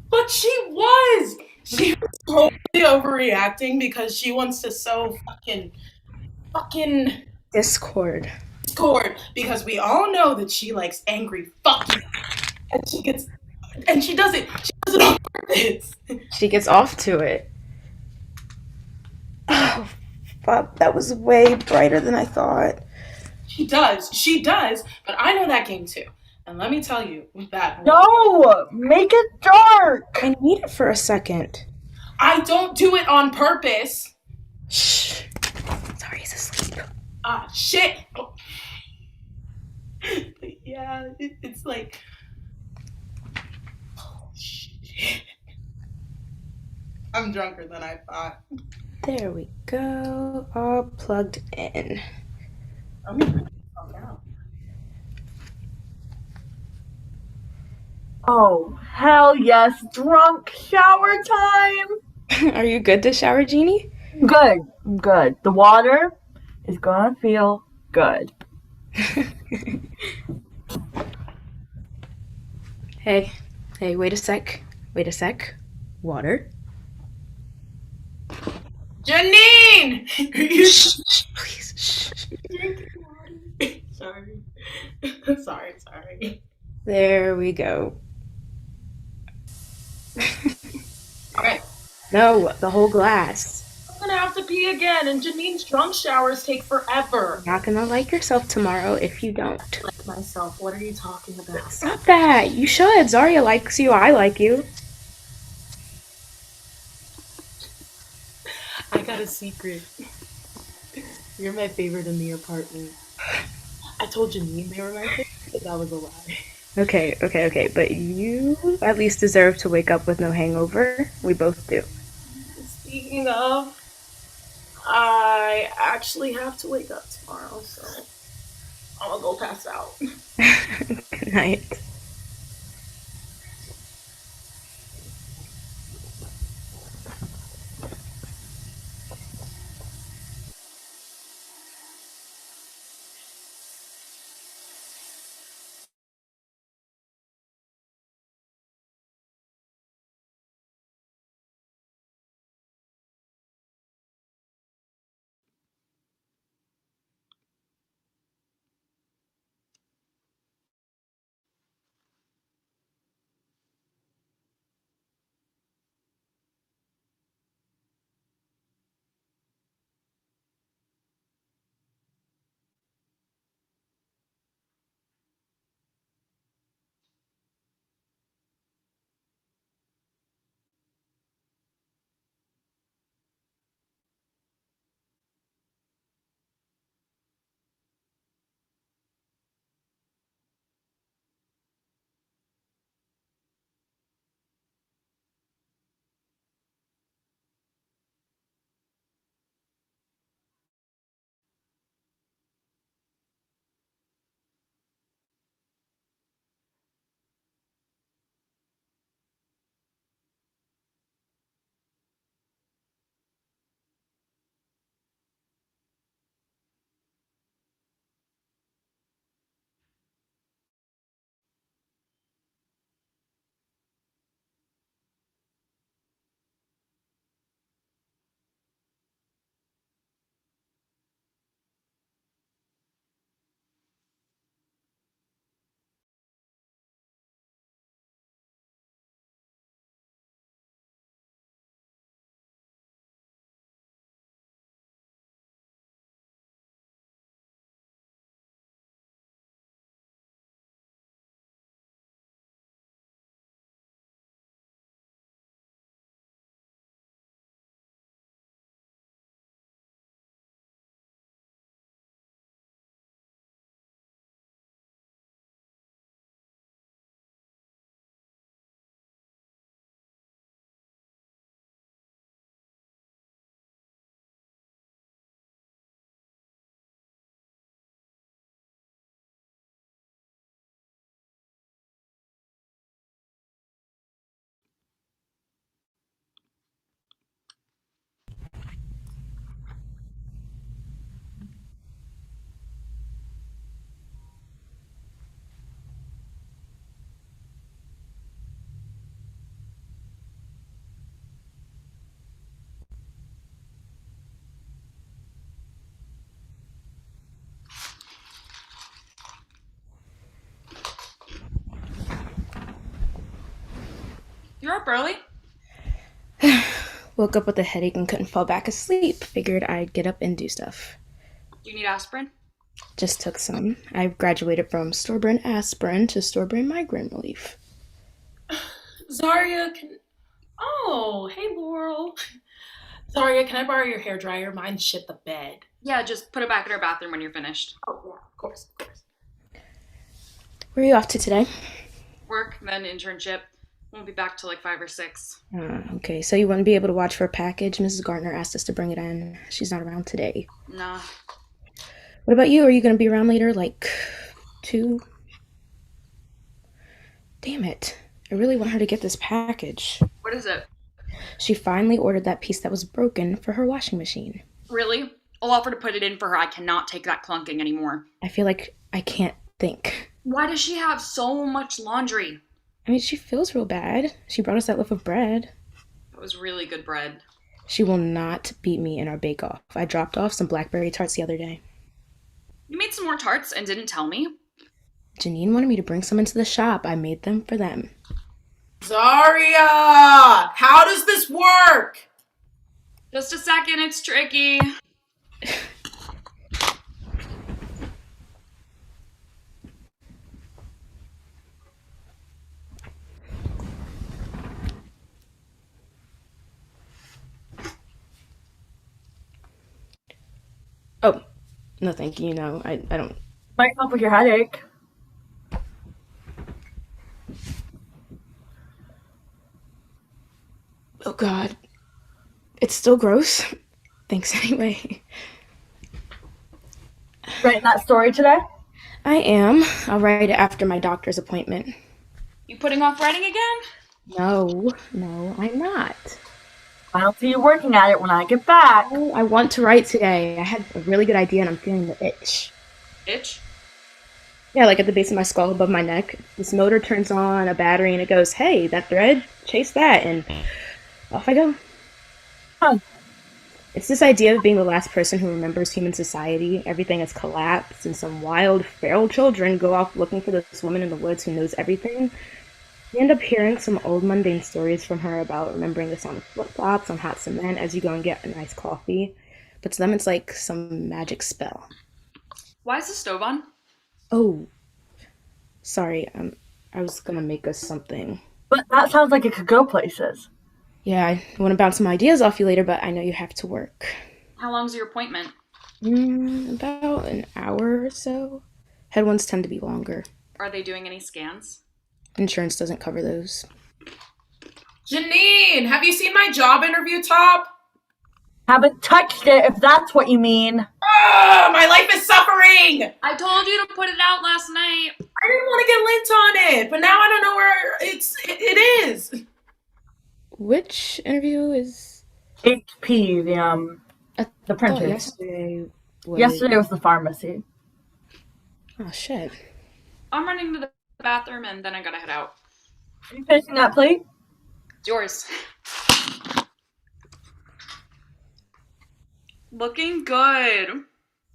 But she was! She was totally overreacting because she wants to sow fucking Discord. discord because we all know that she likes angry fucking and she gets and she does it on purpose. She gets off to it. Oh, fuck. That was way brighter than I thought. She does, but I know that game too. And let me tell you that No! Make it I dark! need it for a second. I don't do it on purpose. Shh. Sorry, he's asleep. Ah, shit. Oh. Yeah, it's like, oh, shit. I'm drunker than I thought. There we go. All plugged in. I'm gonna calm down. Oh, hell yes, drunk shower time! Are you good to shower, Jeannie? Good, good. The water is gonna feel good. Hey, hey, wait a sec. Wait a sec. Water. Janine! Are you Shh, please. Shh. drinking water? Sorry. Sorry. There we go. Alright. No, the whole glass. I'm gonna have to pee again, and Janine's drunk showers take forever. You're not gonna like yourself tomorrow if you don't. Like myself, what are you talking about? Stop that. You should. Zarya likes you. I like you. I got a secret. You're my favorite in the apartment. I told Janine they were my favorite, but that was a lie. Okay. But you at least deserve to wake up with no hangover. We both do. Speaking of, I actually have to wake up tomorrow, so I'm gonna go pass out. Good night. You're up early. Woke up with a headache and couldn't fall back asleep. Figured I'd get up and do stuff. Do you need aspirin? Just took some. I graduated from store-brand aspirin to store-brand migraine relief. Zaria, Oh, hey, Laurel. Zaria, can I borrow your hairdryer? Mine shit the bed. Yeah, just put it back in our bathroom when you're finished. Oh, yeah, of course. Where are you off to today? Work, then internship. Won't be back till like 5 or 6. Okay, so you wouldn't be able to watch for a package? Mrs. Gardner asked us to bring it in. She's not around today. Nah. What about you? Are you going to be around later, like 2? Damn it. I really want her to get this package. What is it? She finally ordered that piece that was broken for her washing machine. Really? I'll offer to put it in for her. I cannot take that clunking anymore. I feel like I can't think. Why does she have so much laundry? I mean, she feels real bad. She brought us that loaf of bread. It was really good bread. She will not beat me in our bake-off. I dropped off some blackberry tarts the other day. You made some more tarts and didn't tell me? Janine wanted me to bring some into the shop. I made them for them. Zaria! How does this work? Just a second, it's tricky. Oh, no thank you. No, I don't. Might help with your headache. Oh, God. It's still gross. Thanks anyway. Writing that story today? I am. I'll write it after my doctor's appointment. You putting off writing again? No, I'm not. I'll see you working at it when I get back. Oh, I want to write today. I had a really good idea and I'm feeling the itch. Itch? Yeah, like at the base of my skull above my neck. This motor turns on a battery and it goes, hey, that thread, chase that, and off I go. Huh. It's this idea of being the last person who remembers human society. Everything has collapsed and some wild, feral children go off looking for this woman in the woods who knows everything. You end up hearing some old mundane stories from her about remembering the sound of flip-flops on hot cement as you go and get a nice coffee. But to them it's like some magic spell. Why is the stove on? Oh, sorry, I was gonna make us something. But that sounds like it could go places. Yeah, I want to bounce some ideas off you later, but I know you have to work. How long's your appointment? About an hour or so. Head ones tend to be longer. Are they doing any scans? Insurance doesn't cover those. Janine, have you seen my job interview top? Haven't touched it, if that's what you mean. Ah, my life is suffering! I told you to put it out last night. I didn't want to get lint on it, but now I don't know where it is. Which interview is... HP, I the printers. thought yesterday was... Yesterday was the pharmacy. Oh, shit. I'm running to the bathroom and then I gotta head out. Are you finishing that plate? It's yours. Looking good.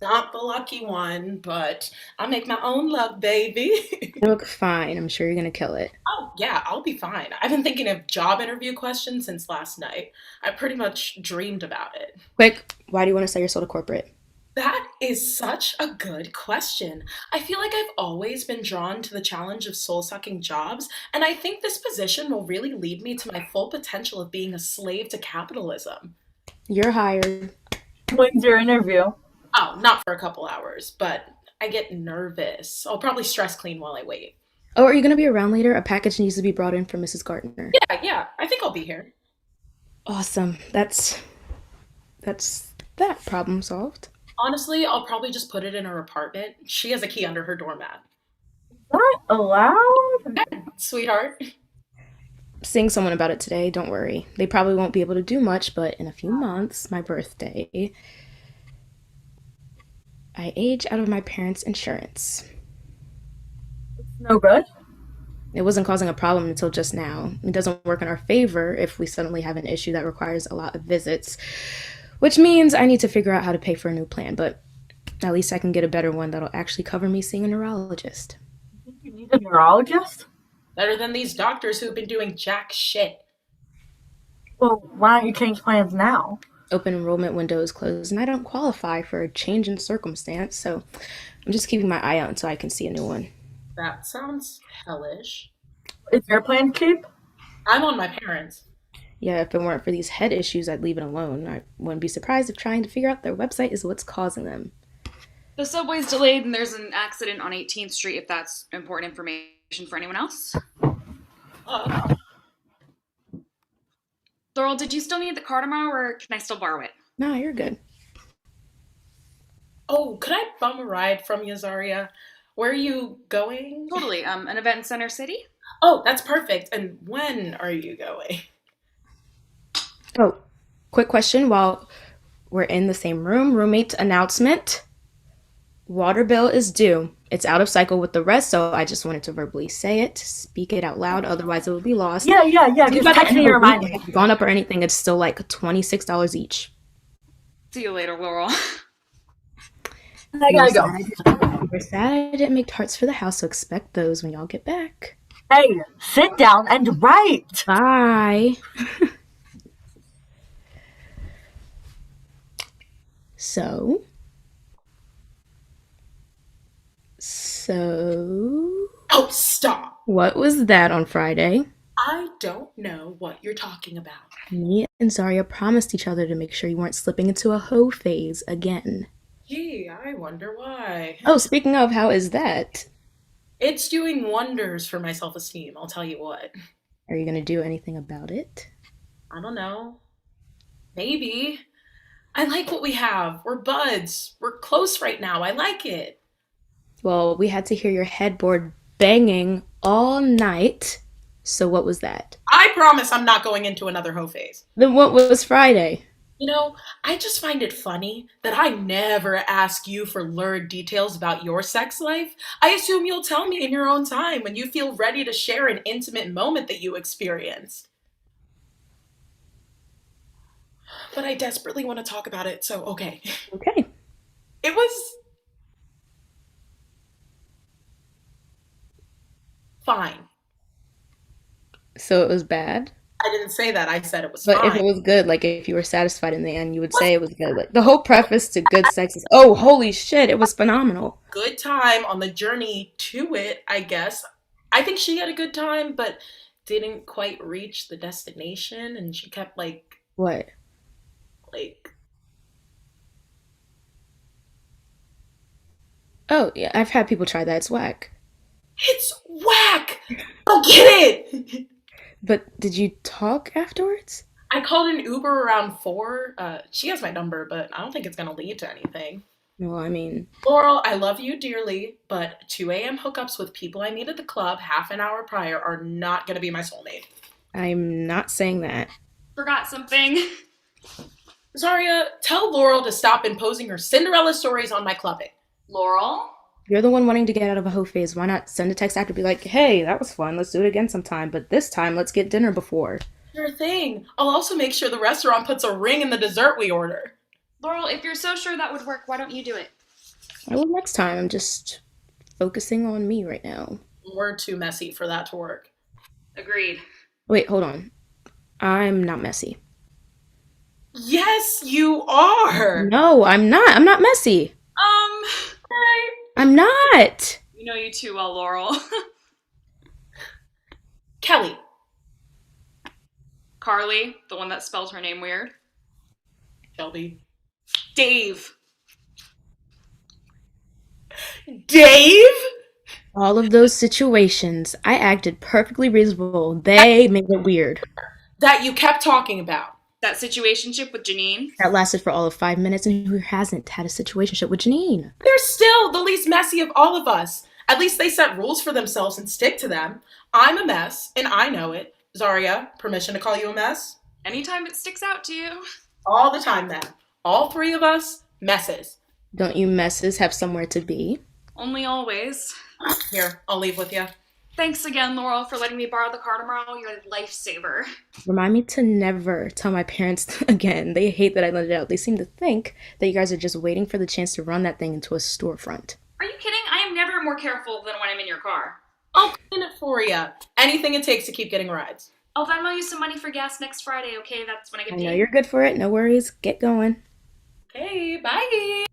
Not the lucky one, but I make my own love, baby. You look fine. I'm sure you're gonna kill it. Oh, yeah, I'll be fine. I've been thinking of job interview questions since last night. I pretty much dreamed about it. Quick, why do you want to sell your soul to corporate? That is such a good question. I feel like I've always been drawn to the challenge of soul-sucking jobs, and I think this position will really lead me to my full potential of being a slave to capitalism. You're hired. When's your interview? Oh, not for a couple hours, but I get nervous. I'll probably stress clean while I wait. Oh, are you gonna be around later? A package needs to be brought in from Mrs. Gardner. Yeah, I think I'll be here. Awesome. That's that problem solved. Honestly, I'll probably just put it in her apartment. She has a key under her doormat. That allowed? Sweetheart. Seeing someone about it today, don't worry. They probably won't be able to do much, but in a few months, my birthday, I age out of my parents' insurance. No good? It wasn't causing a problem until just now. It doesn't work in our favor if we suddenly have an issue that requires a lot of visits, which means I need to figure out how to pay for a new plan, but at least I can get a better one that'll actually cover me seeing a neurologist. You need a neurologist? Better than these doctors who've been doing jack shit. Well, why don't you change plans now? Open enrollment window is closed, and I don't qualify for a change in circumstance, so I'm just keeping my eye out until I can see a new one. That sounds hellish. Is your plan cheap? I'm on my parents. Yeah, if it weren't for these head issues, I'd leave it alone. I wouldn't be surprised if trying to figure out their website is what's causing them. The subway's delayed and there's an accident on 18th Street if that's important information for anyone else. Uh, Laurel, did you still need the car tomorrow or can I still borrow it? Nah, you're good. oh, could I bum a ride from you, Zaria? Where are you going? Totally. An event in Center City? Oh, that's perfect. And when are you going? Oh, quick question while we're in the same room. Roommate announcement. Water bill is due. It's out of cycle with the rest, so I just wanted to verbally say it, speak it out loud, otherwise it would be lost. Yeah. Due Just by the text end me of to the remind week, me. if it's gone up or anything, it's still like $26 each. See you later, Laurel. I You're gotta sad, go. you're sad I didn't make tarts for the house, so expect those when y'all get back. Hey, sit down and write. Bye. So, so, Oh, stop. what was that on Friday? I don't know what you're talking about. Me and Zarya promised each other to make sure you weren't slipping into a hoe phase again. Gee, I wonder why. Oh, speaking of, how is that? It's doing wonders for my self esteem, I'll tell you what. Are you gonna do anything about it? I don't know. Maybe. I like what we have. We're buds. We're close right now. I like it. Well, we had to hear your headboard banging all night. So what was that? I promise I'm not going into another hoe phase. Then what was Friday? You know, I just find it funny that I never ask you for lurid details about your sex life. I assume you'll tell me in your own time when you feel ready to share an intimate moment that you experienced. But I desperately want to talk about it, so okay. Okay. It was fine. So it was bad. I didn't say that. I said it was But if fine. it was good, like if you were satisfied in the end, you would say it was good. Like the whole preface to good sex is, oh, holy shit, it was phenomenal. Good time on the journey to it, I guess. I think she had a good time, but didn't quite reach the destination, and she kept What? like Oh, yeah, I've had people try that. It's whack. it's whack. Don't get it. But did you talk afterwards? I called an Uber around 4. She has my number, but I don't think it's gonna lead to anything. Well, I mean, Laurel, I love you dearly, but 2 a.m. hookups with people I meet at the club half an hour prior are not gonna be my soulmate. I'm not saying that. Forgot something. Zaria, tell Laurel to stop imposing her Cinderella stories on my clubbing. Laurel? You're the one wanting to get out of a hoe phase. Why not send a text after, be like, hey, that was fun. Let's do it again sometime. But this time, let's get dinner before. Sure thing. I'll also make sure the restaurant puts a ring in the dessert we order. Laurel, if you're so sure that would work, why don't you do it? I will next time. I'm just focusing on me right now. We're too messy for that to work. Agreed. Wait, hold on. I'm not messy. Yes, you are. No, I'm not. I'm not messy. Right. I'm not. You know you too well, Laurel. Kelly. Carly, the one that spells her name weird. Shelby. Dave. Dave? All of those situations, I acted perfectly reasonable. They made it weird. That you kept talking about. That situationship with Janine. That lasted for all of 5 minutes, and who hasn't had a situationship with Janine? They're still the least messy of all of us. At least they set rules for themselves and stick to them. I'm a mess, and I know it. Zaria, permission to call you a mess? Anytime it sticks out to you. All the time then. All 3 of us, messes. Don't you messes have somewhere to be? Only always. Here, I'll leave with you. Thanks again, Laurel, for letting me borrow the car tomorrow. You're a lifesaver. Remind me to never tell my parents again. They hate that I let it out. They seem to think that you guys are just waiting for the chance to run that thing into a storefront. Are you kidding? I am never more careful than when I'm in your car. I'll clean it for you. Anything it takes to keep getting rides. I'll Venmo you some money for gas next Friday, okay? That's when I I get know paid. you're good for it. No worries. Get going. Okay, bye.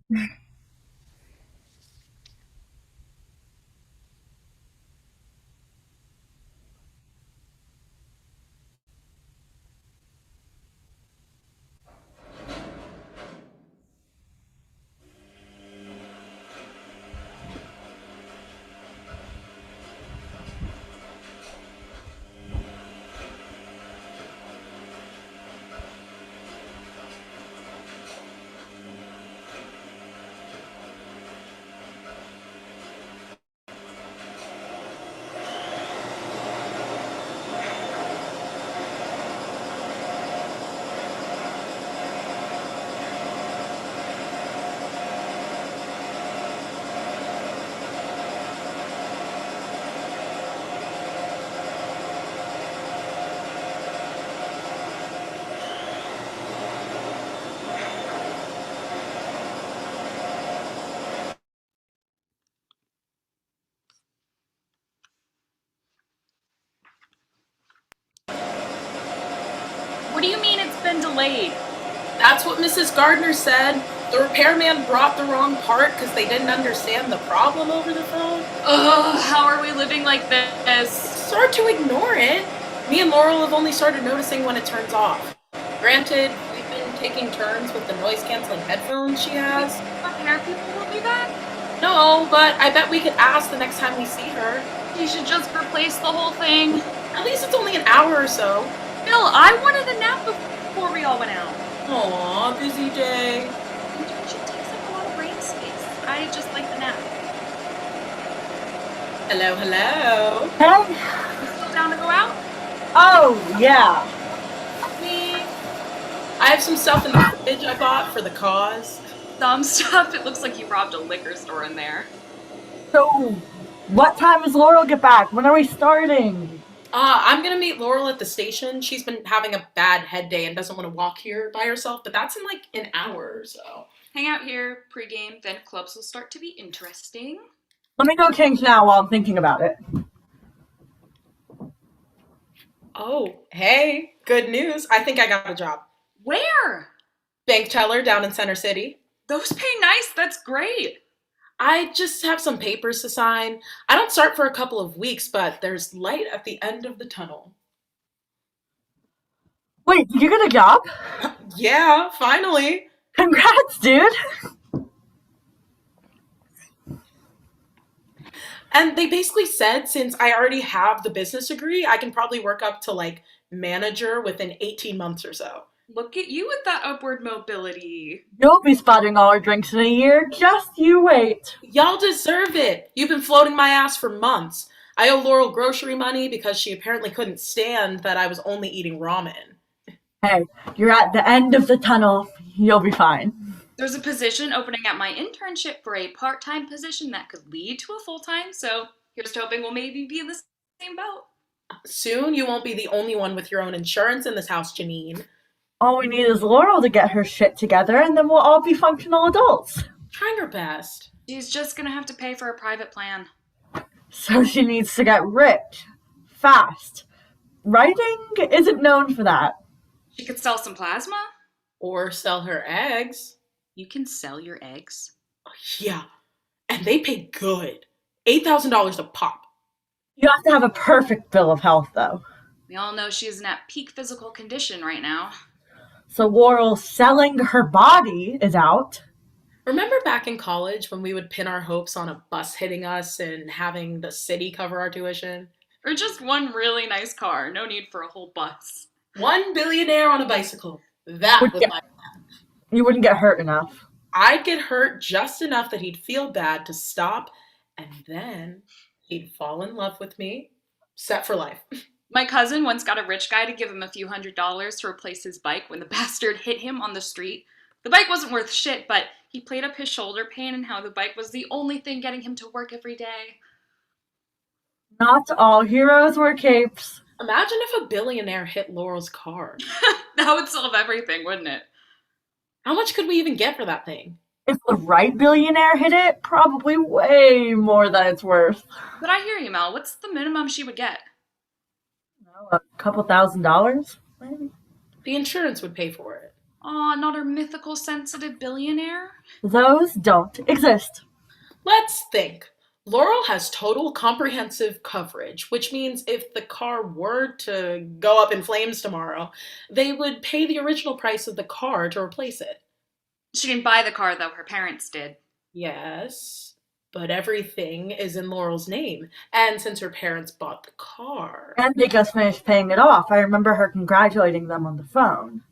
What do you mean it's been delayed? That's what Mrs. Gardner said. The repairman brought the wrong part because they didn't understand the problem over the phone. Ugh, how are we living like this? It's hard to ignore it. Me and Laurel have only started noticing when it turns off. Granted, we've been taking turns with the noise-canceling headphones she has. Repair people will do that? No, but I bet we could ask the next time we see her. You should just replace the whole thing. At least it's only an hour or so. Bill, I wanted a nap before we all went out. Aw, busy day. Internship takes up a lot of brain space. I just like the nap. Hello, hello. Hey? You still down to go out? Oh, yeah. Me. I have some stuff in the fridge I bought for the cause. Some stuff. It looks like you robbed a liquor store in there. So, what time does Laurel get back? When are we starting? I'm gonna meet Laurel at the station. She's been having a bad head day and doesn't want to walk here by herself, but that's in like an hour or so. Hang out here, pregame, then clubs will start to be interesting. Let me go change now while I'm thinking about it. Oh, hey, good news. I think I got a job. Where? Bank teller down in Center City. Those pay nice. That's great. I just have some papers to sign. I don't start for a couple of weeks, but there's light at the end of the tunnel. Wait, did you get a job? Yeah, finally. Congrats, dude. And they basically said since I already have the business degree, I can probably work up to like manager within 18 months or so. Look at you with that upward mobility. You'll be spotting all our drinks in a year. Just you wait. Y'all deserve it. You've been floating my ass for months. I owe Laurel grocery money because she apparently couldn't stand that I was only eating ramen. Hey, you're at the end of the tunnel. You'll be fine. There's a position opening at my internship for a part-time position that could lead to a full-time, so here's to hoping we'll maybe be in the same boat. Soon you won't be the only one with your own insurance in this house, Janine. All we need is Laurel to get her shit together, and then we'll all be functional adults. Trying her best. She's just gonna have to pay for a private plan. So she needs to get rich. Fast. Writing isn't known for that. She could sell some plasma. Or sell her eggs. You can sell your eggs. Yeah, and they pay good. $8,000 a pop. You have to have a perfect bill of health, though. We all know she isn't at peak physical condition right now. So Laurel selling her body is out. Remember back in college when we would pin our hopes on a bus hitting us and having the city cover our tuition? Or just one really nice car. No need for a whole bus. One billionaire on a bicycle. That was my plan. You wouldn't get hurt enough. I'd get hurt just enough that he'd feel bad to stop, and then he'd fall in love with me. Set for life. My cousin once got a rich guy to give him a few $100s to replace his bike when the bastard hit him on the street. The bike wasn't worth shit, but he played up his shoulder pain and how the bike was the only thing getting him to work every day. Not all heroes wear capes. Imagine if a billionaire hit Laurel's car. That would solve everything, wouldn't it? How much could we even get for that thing? If the right billionaire hit it, probably way more than it's worth. But I hear you, Mel. What's the minimum she would get? A couple $1,000s, maybe? The insurance would pay for it. Aw, not our mythical sensitive billionaire? Those don't exist. Let's think. Laurel has total comprehensive coverage, which means if the car were to go up in flames tomorrow, they would pay the original price of the car to replace it. She didn't buy the car, though. Her parents did. Yes, but everything is in Laurel's name, and since her parents bought the car. And they just finished paying it off. I remember her congratulating them on the phone.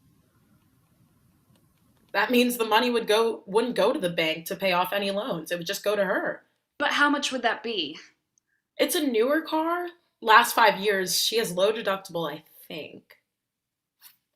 That means the money wouldn't go to the bank to pay off any loans. It would just go to her. But how much would that be? It's a newer car. Last 5 years, she has low deductible, I think.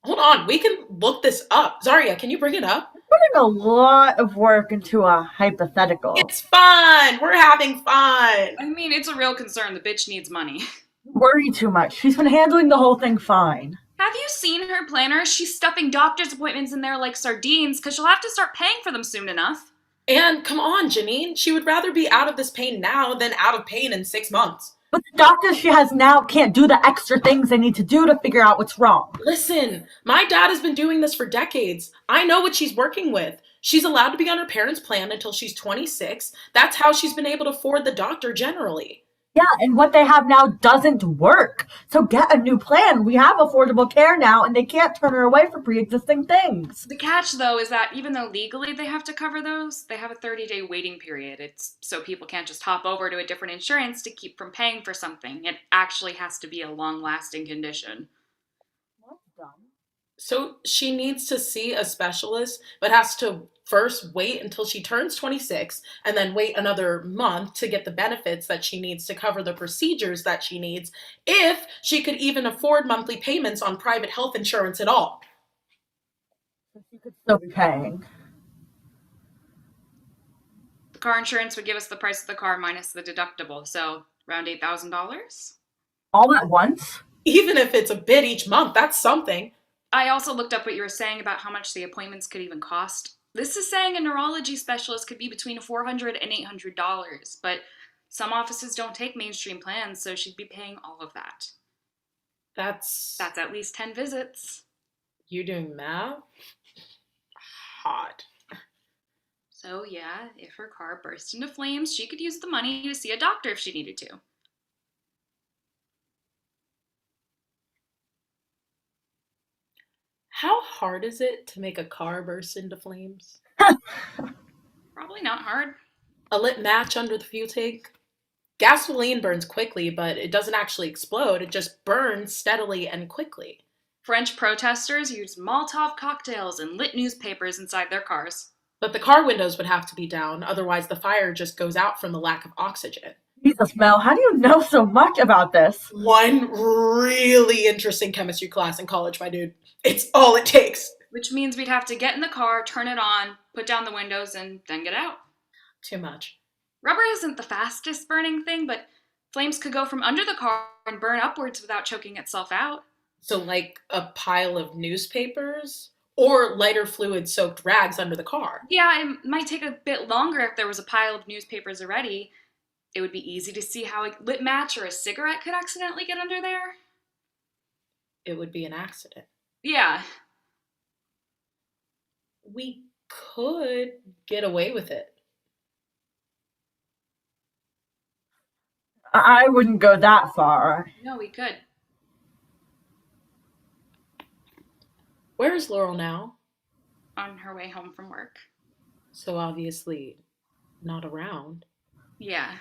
Hold on, we can look this up. Zaria, can you bring it up? Putting a lot of work into a hypothetical. It's fun. We're having fun. I mean, it's a real concern. The bitch needs money. Worry too much. She's been handling the whole thing fine. Have you seen her planner? She's stuffing doctor's appointments in there like sardines because she'll have to start paying for them soon enough. And come on, Janine, she would rather be out of this pain now than out of pain in 6 months. But the doctors she has now can't do the extra things they need to do to figure out what's wrong. Listen, my dad has been doing this for decades. I know what she's working with. She's allowed to be on her parents' plan until she's 26. That's how she's been able to afford the doctor generally. Yeah, and what they have now doesn't work. So get a new plan. We have affordable care now, and they can't turn her away for pre-existing things. The catch, though, is that even though legally they have to cover those, they have a 30-day waiting period. It's so people can't just hop over to a different insurance to keep from paying for something. It actually has to be a long-lasting condition. So she needs to see a specialist, but has to first wait until she turns 26 and then wait another month to get the benefits that she needs to cover the procedures that she needs, if she could even afford monthly payments on private health insurance at all. She could still be paying. The car insurance would give us the price of the car minus the deductible, so around $8,000. All at once? Even if it's a bit each month, that's something. I also looked up what you were saying about how much the appointments could even cost. This is saying a neurology specialist could be between $400 and $800, but some offices don't take mainstream plans, so she'd be paying all of that. That's at least 10 visits. You doing math? Hot. So yeah, if her car burst into flames, she could use the money to see a doctor if she needed to. How hard is it to make a car burst into flames? Probably not hard. A lit match under the fuel tank? Gasoline burns quickly, but it doesn't actually explode. It just burns steadily and quickly. French protesters used Molotov cocktails and lit newspapers inside their cars. But the car windows would have to be down, otherwise the fire just goes out from the lack of oxygen. Jesus, Mel, how do you know so much about this? One really interesting chemistry class in college, my dude. It's all it takes. Which means we'd have to get in the car, turn it on, put down the windows, and then get out. Too much. Rubber isn't the fastest burning thing, but flames could go from under the car and burn upwards without choking itself out. So like a pile of newspapers? Or lighter fluid-soaked rags under the car. Yeah, it might take a bit longer if there was a pile of newspapers already. It would be easy to see how a lit match or a cigarette could accidentally get under there. It would be an accident. Yeah. We could get away with it. I wouldn't go that far. No, we could. Where's Laurel now? On her way home from work. So obviously not around. Yeah.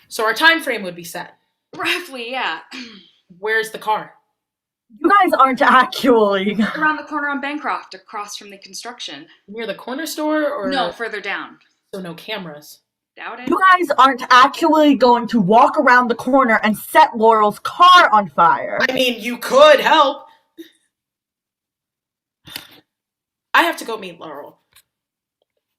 So our time frame would be set. Roughly, yeah. Where's the car? You guys aren't actually... Around the corner on Bancroft, across from the construction. Near the corner store or? No, further down. So no cameras. Doubt it. You guys aren't actually going to walk around the corner and set Laurel's car on fire. I mean, you could help. I have to go meet Laurel.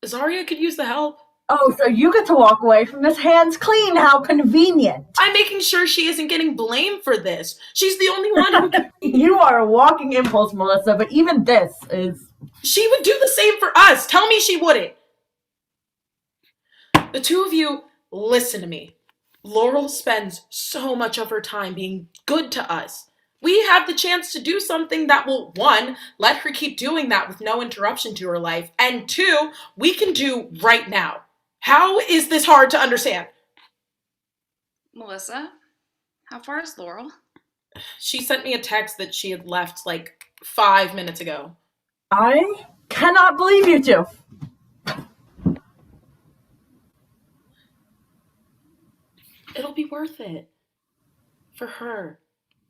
Zaria could use the help. Oh, so you get to walk away from this hands clean. How convenient. I'm making sure she isn't getting blamed for this. She's the only one who can... You are a walking impulse, Melissa, but even this is... She would do the same for us. Tell me she wouldn't. The two of you, listen to me. Laurel spends so much of her time being good to us. We have the chance to do something that will, one, let her keep doing that with no interruption to her life, and two, we can do right now. How is this hard to understand? Melissa, how far is Laurel? She sent me a text that she had left like 5 minutes ago. I cannot believe you two. It'll be worth it. For her.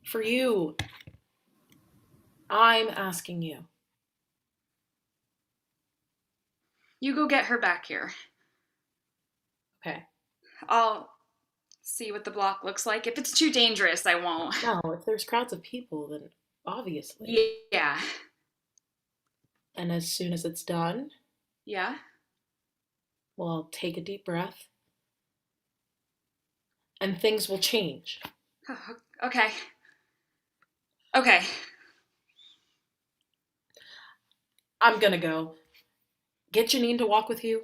For you. I'm asking you. You go get her back here. Okay. I'll see what the block looks like. If it's too dangerous, I won't. No, if there's crowds of people, then obviously. Yeah. And as soon as it's done, Yeah? we'll take a deep breath and things will change. Okay. Okay. I'm gonna go. Get Janine to walk with you.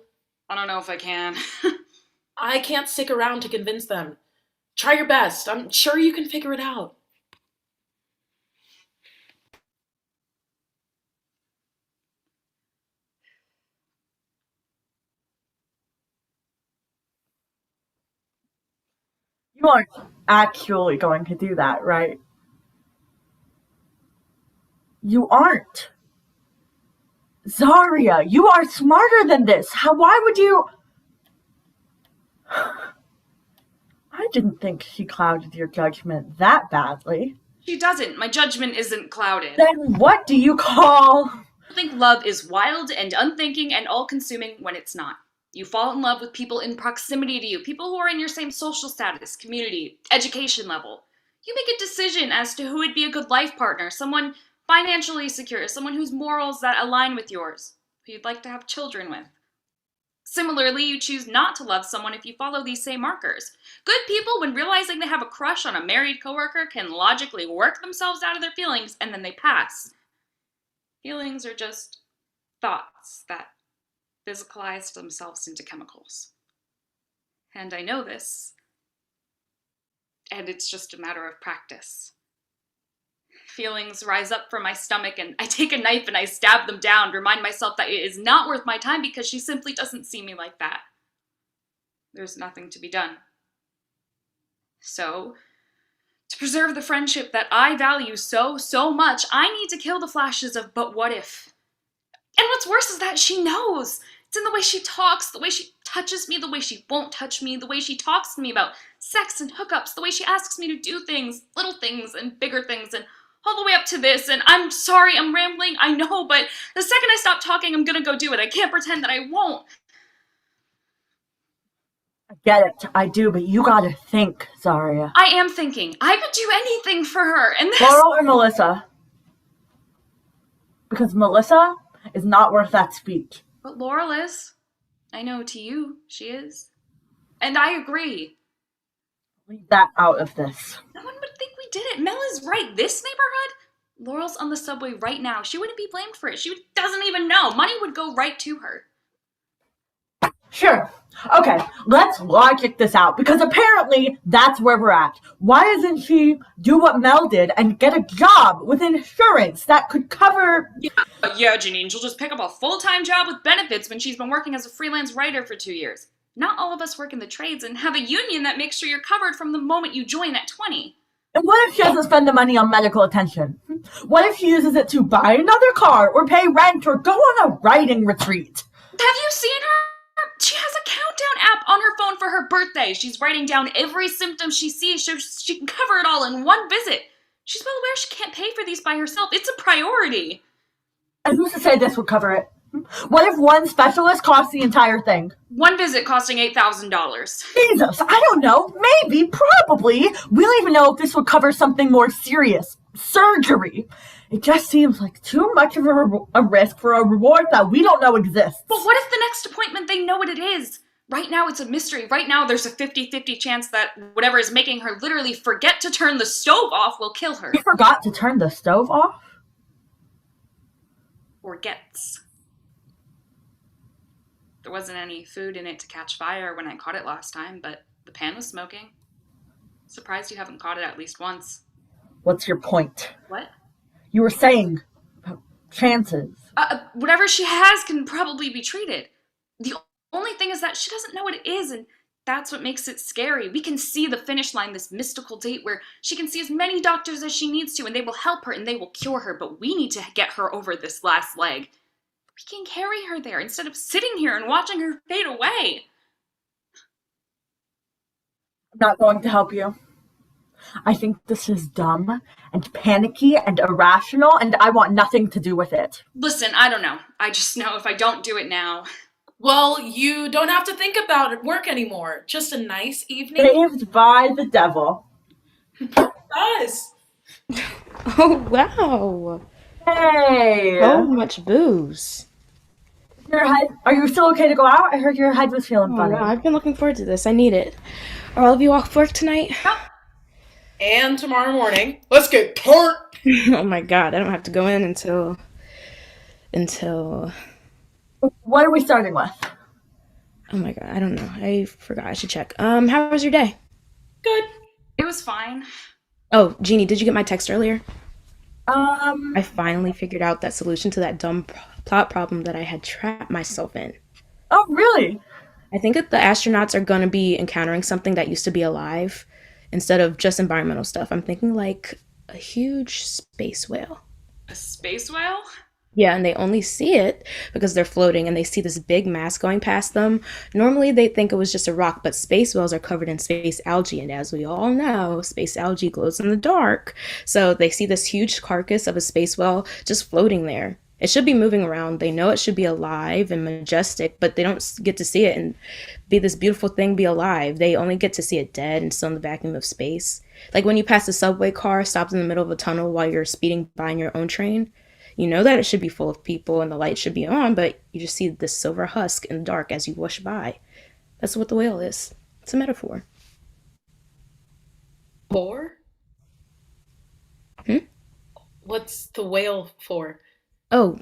I don't know if I can. I can't stick around to convince them. Try your best. I'm sure you can figure it out. You aren't actually going to do that, right? You aren't. Zarya, you are smarter than this. Why would you? I didn't think she clouded your judgment that badly. She doesn't. My judgment isn't clouded. Then what do you call? I think love is wild and unthinking and all-consuming when it's not. You fall in love with people in proximity to you, people who are in your same social status, community, education level. You make a decision as to who would be a good life partner, someone financially secure, someone whose morals that align with yours, who you'd like to have children with. Similarly, you choose not to love someone if you follow these same markers. Good people, when realizing they have a crush on a married coworker, can logically work themselves out of their feelings and then they pass. Feelings are just thoughts that physicalize themselves into chemicals. And I know this, and it's just a matter of practice. Feelings rise up from my stomach, and I take a knife and I stab them down, remind myself that it is not worth my time because she simply doesn't see me like that. There's nothing to be done. So, to preserve the friendship that I value so much, I need to kill the flashes of but what if. And what's worse is that she knows. It's in the way she talks, the way she touches me, the way she won't touch me, the way she talks to me about sex and hookups, the way she asks me to do things, little things and bigger things, and all the way up to this. And I'm sorry, I'm rambling, I know, but the second I stop talking, I'm gonna go do it. I can't pretend that I won't. I get it, I do, but you gotta think, Zarya. I am thinking. I would do anything for her, and this— Laurel or Melissa? Because Melissa is not worth that speech. But Laurel is. I know to you, she is. And I agree. Leave that out of this. No one would think we did it. Mel is right. This neighborhood? Laurel's on the subway right now. She wouldn't be blamed for it. She doesn't even know. Money would go right to her. Sure. Okay, let's logic this out, because apparently that's where we're at. Why doesn't she do what Mel did and get a job with insurance that could cover... Yeah, Janine, she'll just pick up a full-time job with benefits when she's been working as a freelance writer for 2 years. Not all of us work in the trades and have a union that makes sure you're covered from the moment you join at 20. And what if she doesn't spend the money on medical attention? What if she uses it to buy another car or pay rent or go on a writing retreat? Have you seen her? She has a countdown app on her phone for her birthday. She's writing down every symptom she sees so she can cover it all in one visit. She's well aware she can't pay for these by herself. It's a priority. And who's to say this would cover it? What if one specialist costs the entire thing? One visit costing $8,000. Jesus, I don't know. Maybe, probably. We don't even know if this would cover something more serious. Surgery. It just seems like too much of a risk for a reward that we don't know exists. But what if the next appointment they know what it is? Right now it's a mystery. Right now there's a 50-50 chance that whatever is making her literally forget to turn the stove off will kill her. You forgot to turn the stove off? Or gets. There wasn't any food in it to catch fire when I caught it last time, but The pan was smoking. Surprised you haven't caught it at least once. What's your point? What? You were saying chances. Whatever she has can probably be treated. The only thing is that she doesn't know what it is, and that's what makes it scary. We can see the finish line, this mystical date where she can see as many doctors as she needs to, and they will help her and they will cure her, but we need to get her over this last leg. We can carry her there instead of sitting here and watching her fade away. I'm not going to help you. I think this is dumb and panicky and irrational, and I want nothing to do with it. Listen, I don't know. I just know if I don't do it now. Well, you don't have to think about work anymore. Just a nice evening. Saved by the devil. Guys. Oh, wow. Hey! So much booze. Your head, are you still okay to go out? I heard your head was feeling Oh, funny. no, I've been looking forward to this. I need it. Are all of you off work tonight? And tomorrow morning, let's get tart. Oh my god, I don't have to go in until... What are we starting with? Oh my god, I don't know. I forgot. I should check. How was your day? Good. It was fine. Oh, Jeannie, did you get my text earlier? I I finally figured out that solution to that dumb plot problem that I had trapped myself in. Oh, really? I think that the astronauts are going to be encountering something that used to be alive instead of just environmental stuff. I'm thinking like a huge space whale. A space whale? Yeah, and they only see it because they're floating and they see this big mass going past them. Normally they think it was just a rock, but space whales are covered in space algae, and as we all know, space algae glows in the dark. So they see this huge carcass of a space whale just floating there. It should be moving around. They know it should be alive and majestic, but they don't get to see it and be this beautiful thing, be alive. They only get to see it dead and still in the vacuum of space. Like when you pass a subway car stopped in the middle of a tunnel while you're speeding by in your own train. You know that it should be full of people and the light should be on, but you just see this silver husk in the dark as you whoosh by. That's what the whale is. It's a metaphor. For? Hmm? What's the whale for? Oh,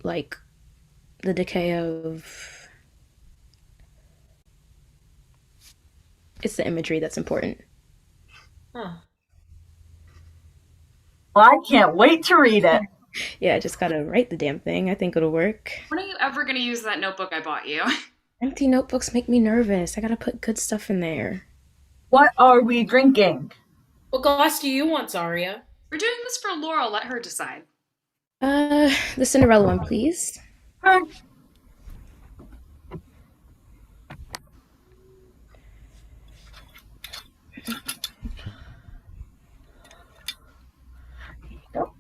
like the decay of... It's the imagery that's important. Huh. Well, I can't wait to read it. Yeah, I just gotta write the damn thing. I think it'll work. When are you ever going to use that notebook I bought you? Empty notebooks make me nervous. I gotta put good stuff in there. What are we drinking? What glass do you want, Zaria? We're doing this for Laurel. Let her decide. The Cinderella one, please. Her. Go.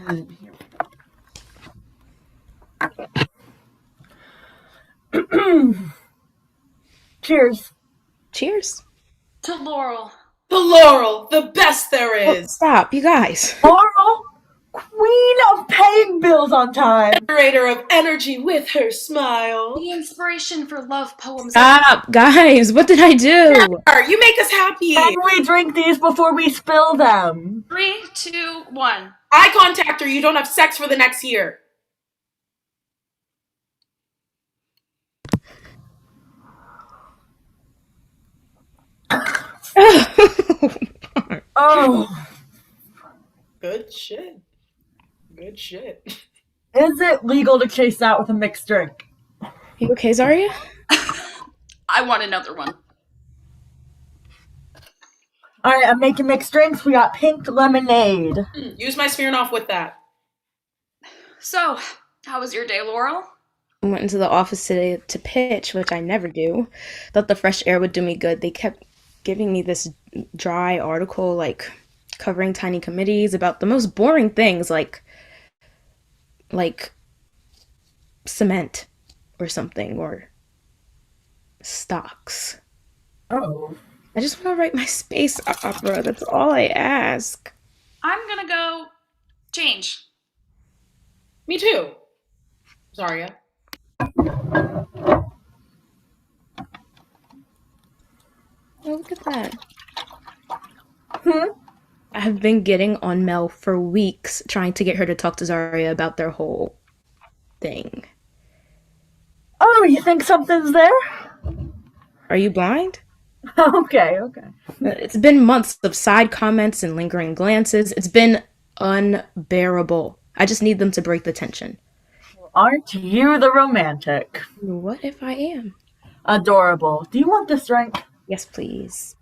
And here we go. Cheers. Cheers. To Laurel. The Laurel, the best there Oh, is. stop, you guys. Laurel, queen of paying bills on time. Generator of energy with her smile. The inspiration for love poems. Stop, guys. What did I do? You make us happy. And we drink these before we spill them. 3, 2, 1. Eye contact or you don't have sex for the next year. Oh, Good shit. Good shit. is it legal to chase out with a mixed drink? You okay, Zaria? I want another one. All right, I'm making mixed drinks. We got pink lemonade. Use my Smirnoff with that. So, how was your day, Laurel? I went into the office today to pitch, which I never do. Thought the fresh air would do me good. They kept giving me this dry article, like covering tiny committees about the most boring things, like cement or something, or stocks. Oh. I just want to write my space opera. That's all I ask. I'm gonna go change. Me too. Zaria. Oh, look at that. Hmm? I've been getting on Mel for weeks trying to get her to talk to Zarya about their whole thing. Oh, you think something's there? Are you blind? Okay, okay. It's been months of side comments and lingering glances. It's been unbearable. I just need them to break the tension. Aren't you the romantic? What if I am? Adorable. Do you want this drink? Yes, please.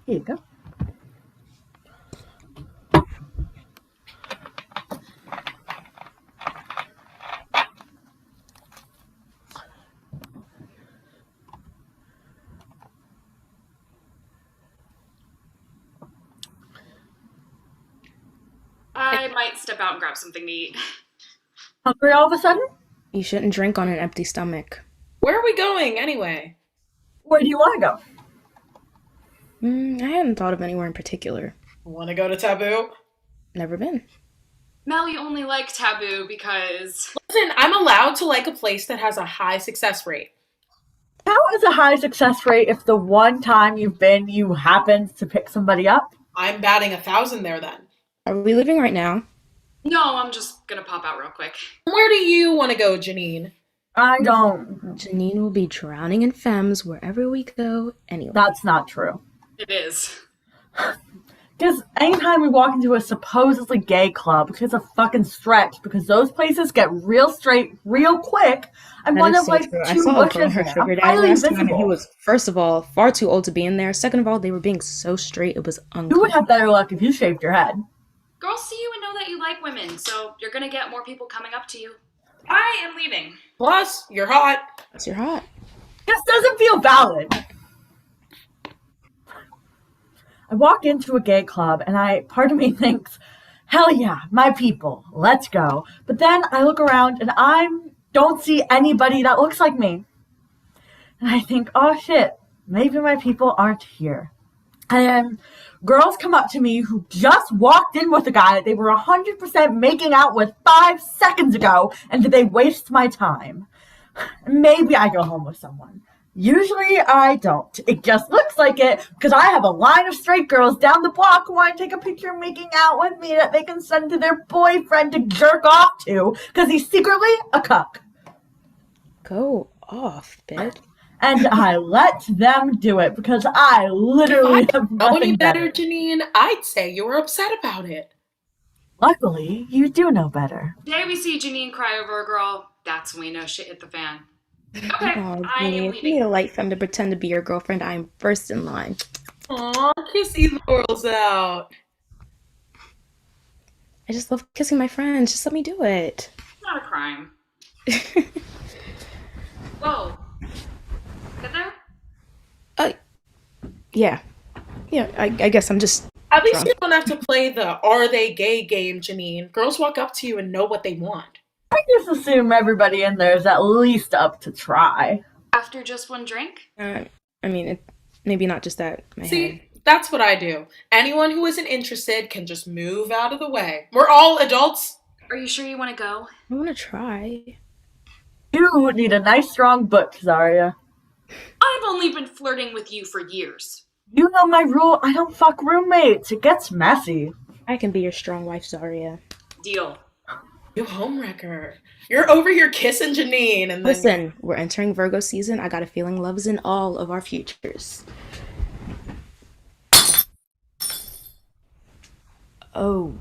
Here you go. I might step out and grab something to eat. Hungry all of a sudden? You shouldn't drink on an empty stomach. Where are we going anyway? Where do you want to go? I hadn't thought of anywhere in particular. Want to go to Taboo? Never been. Mel, you only like Taboo because Listen, I'm allowed to like a place that has a high success rate. How is a high success rate if the one time you've been, you happened to pick somebody up? I'm batting 1,000 there then. Are we leaving right now? no, I'm just gonna pop out real quick. Where do you want to go, Janine? I don't. Janine will be drowning in femmes wherever we go anyway. That's not true. It is. Because anytime we walk into a supposedly gay club, it's a fucking stretch because those places get real straight real quick. I'm That one is of so like true. I two saw a girl bushes her there. sugar I'm daddy highly last time, and he visible. was, first of all, far too old to be in there. Second of all, they were being so straight, it was You would uncomfortable. have better luck if you shaved your head. Girls see you and know that you like women, so you're gonna get more people coming up to you. I am leaving. Plus, you're hot. Plus, you're hot. This doesn't feel valid. I walk into a gay club and part of me thinks, hell yeah, my people, let's go. But then I look around and I don't see anybody that looks like me. And I think, oh shit, maybe my people aren't here. And girls come up to me who just walked in with a guy that they were 100% making out with 5 seconds ago, and did they waste my time? Maybe I go home with someone. Usually I don't. It just looks like it because I have a line of straight girls down the block who want to take a picture making out with me that they can send to their boyfriend to jerk off to because he's secretly a cuck. Go off, bitch. And I let them do it because I If literally I have didn't know any nothing better, better. Janine, I'd say you were upset about it. Luckily, you do know better. Day we see Janine cry over a girl, that's when we know shit hit the fan. Okay, Oh, I am Jeannie, if you leaving. need a light femme to pretend to be your girlfriend, I am first in line. Aw, kissy Laurel's out. I just love kissing my friends. Just let me do it. It's not a crime. Whoa. Get there? uh, yeah. Yeah, I guess I'm just At least drunk. you don't have to play the are they gay game, Janine. Girls walk up to you and know what they want. I just assume everybody in there is at least up to try. After just one drink? I mean, maybe not just that. My head. See, that's what I do. Anyone who isn't interested can just move out of the way. We're all adults. Are you sure you want to go? I want to try. You need a nice strong book, Zarya. I've only been flirting with you for years. You know my rule, I don't fuck roommates. It gets messy. I can be your strong wife, Zarya. Deal. You homewrecker. You're over here kissing Janine and then Listen, we're entering Virgo season. I got a feeling love's in all of our futures. Oh,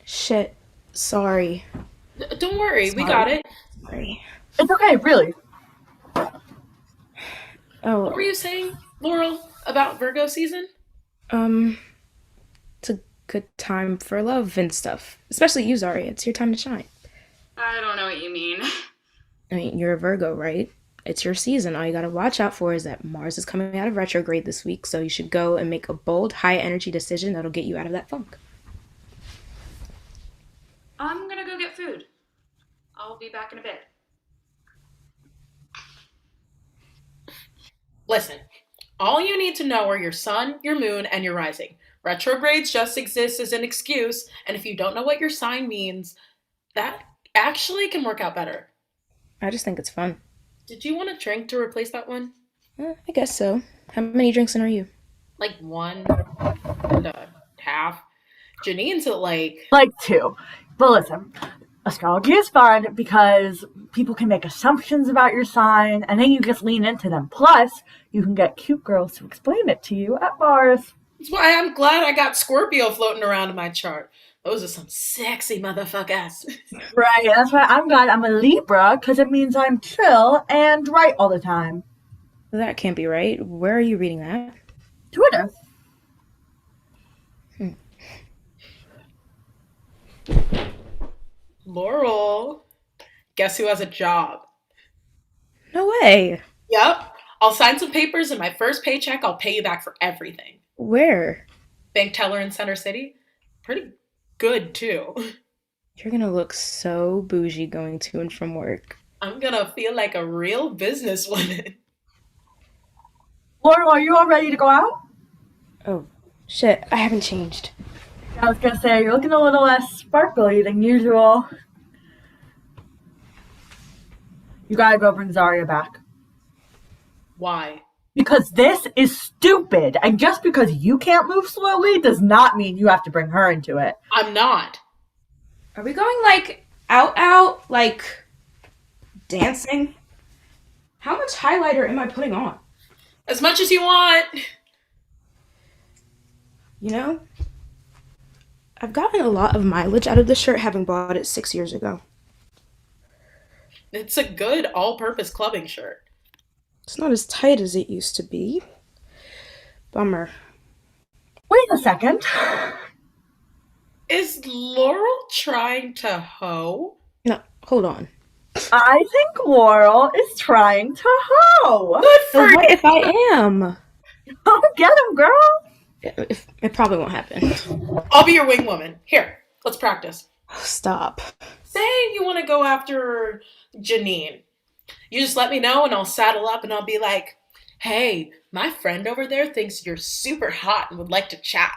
shit. Sorry. Don't worry, we Sorry. got it. Sorry. It's okay, really. What Oh, were you saying, Laurel, about Virgo season? it's a good time for love and stuff. Especially you, Zarya. It's your time to shine. I don't know what you mean. I mean, you're a Virgo, right? It's your season. All you gotta watch out for is that Mars is coming out of retrograde this week, so you should go and make a bold, high energy decision that'll get you out of that funk. I'm gonna go get food. I'll be back in a bit. Listen, all you need to know are your sun, your moon, and your rising. Retrogrades just exist as an excuse, and if you don't know what your sign means, that actually can work out better. I just think it's fun. Did you want a drink to replace that one? I guess so. How many drinks in are you? Like one and a half. Janine's at like, Like two. But listen, astrology is fun because people can make assumptions about your sign and then you just lean into them. Plus, you can get cute girls to explain it to you at bars. that's why I'm glad I got Scorpio floating around in my chart. Those are some sexy motherfuckers. Right, that's why I'm glad I'm a Libra because it means I'm chill and right all the time. That can't be right. Where are you reading that? Twitter. Laurel, guess who has a job? No way. Yep. I'll sign some papers and my first paycheck, I'll pay you back for everything. Where? Bank teller in Center City. Pretty good, too. You're gonna look so bougie going to and from work. I'm gonna feel like a real businesswoman. Laurel, are you all ready to go out? Oh, shit. I haven't changed. I was gonna say, you're looking a little less sparkly than usual. You gotta go bring Zarya back. Why? Because this is stupid, and just because you can't move slowly does not mean you have to bring her into it. I'm not. Are we going, like, out, like, dancing? How much highlighter am I putting on? As much as you want. You know, I've gotten a lot of mileage out of this shirt having bought it 6 years ago. It's a good all-purpose clubbing shirt. It's not as tight as it used to be. Bummer. Wait a second. Is Laurel trying to hoe? No, hold on. I think Laurel is trying to hoe. Good So for what if I am? Oh, get him, girl. It probably won't happen. I'll be your wing woman. Here, let's practice. Stop. Say you want to go after Janine. You just let me know and I'll saddle up and I'll be like, hey, my friend over there thinks you're super hot and would like to chat.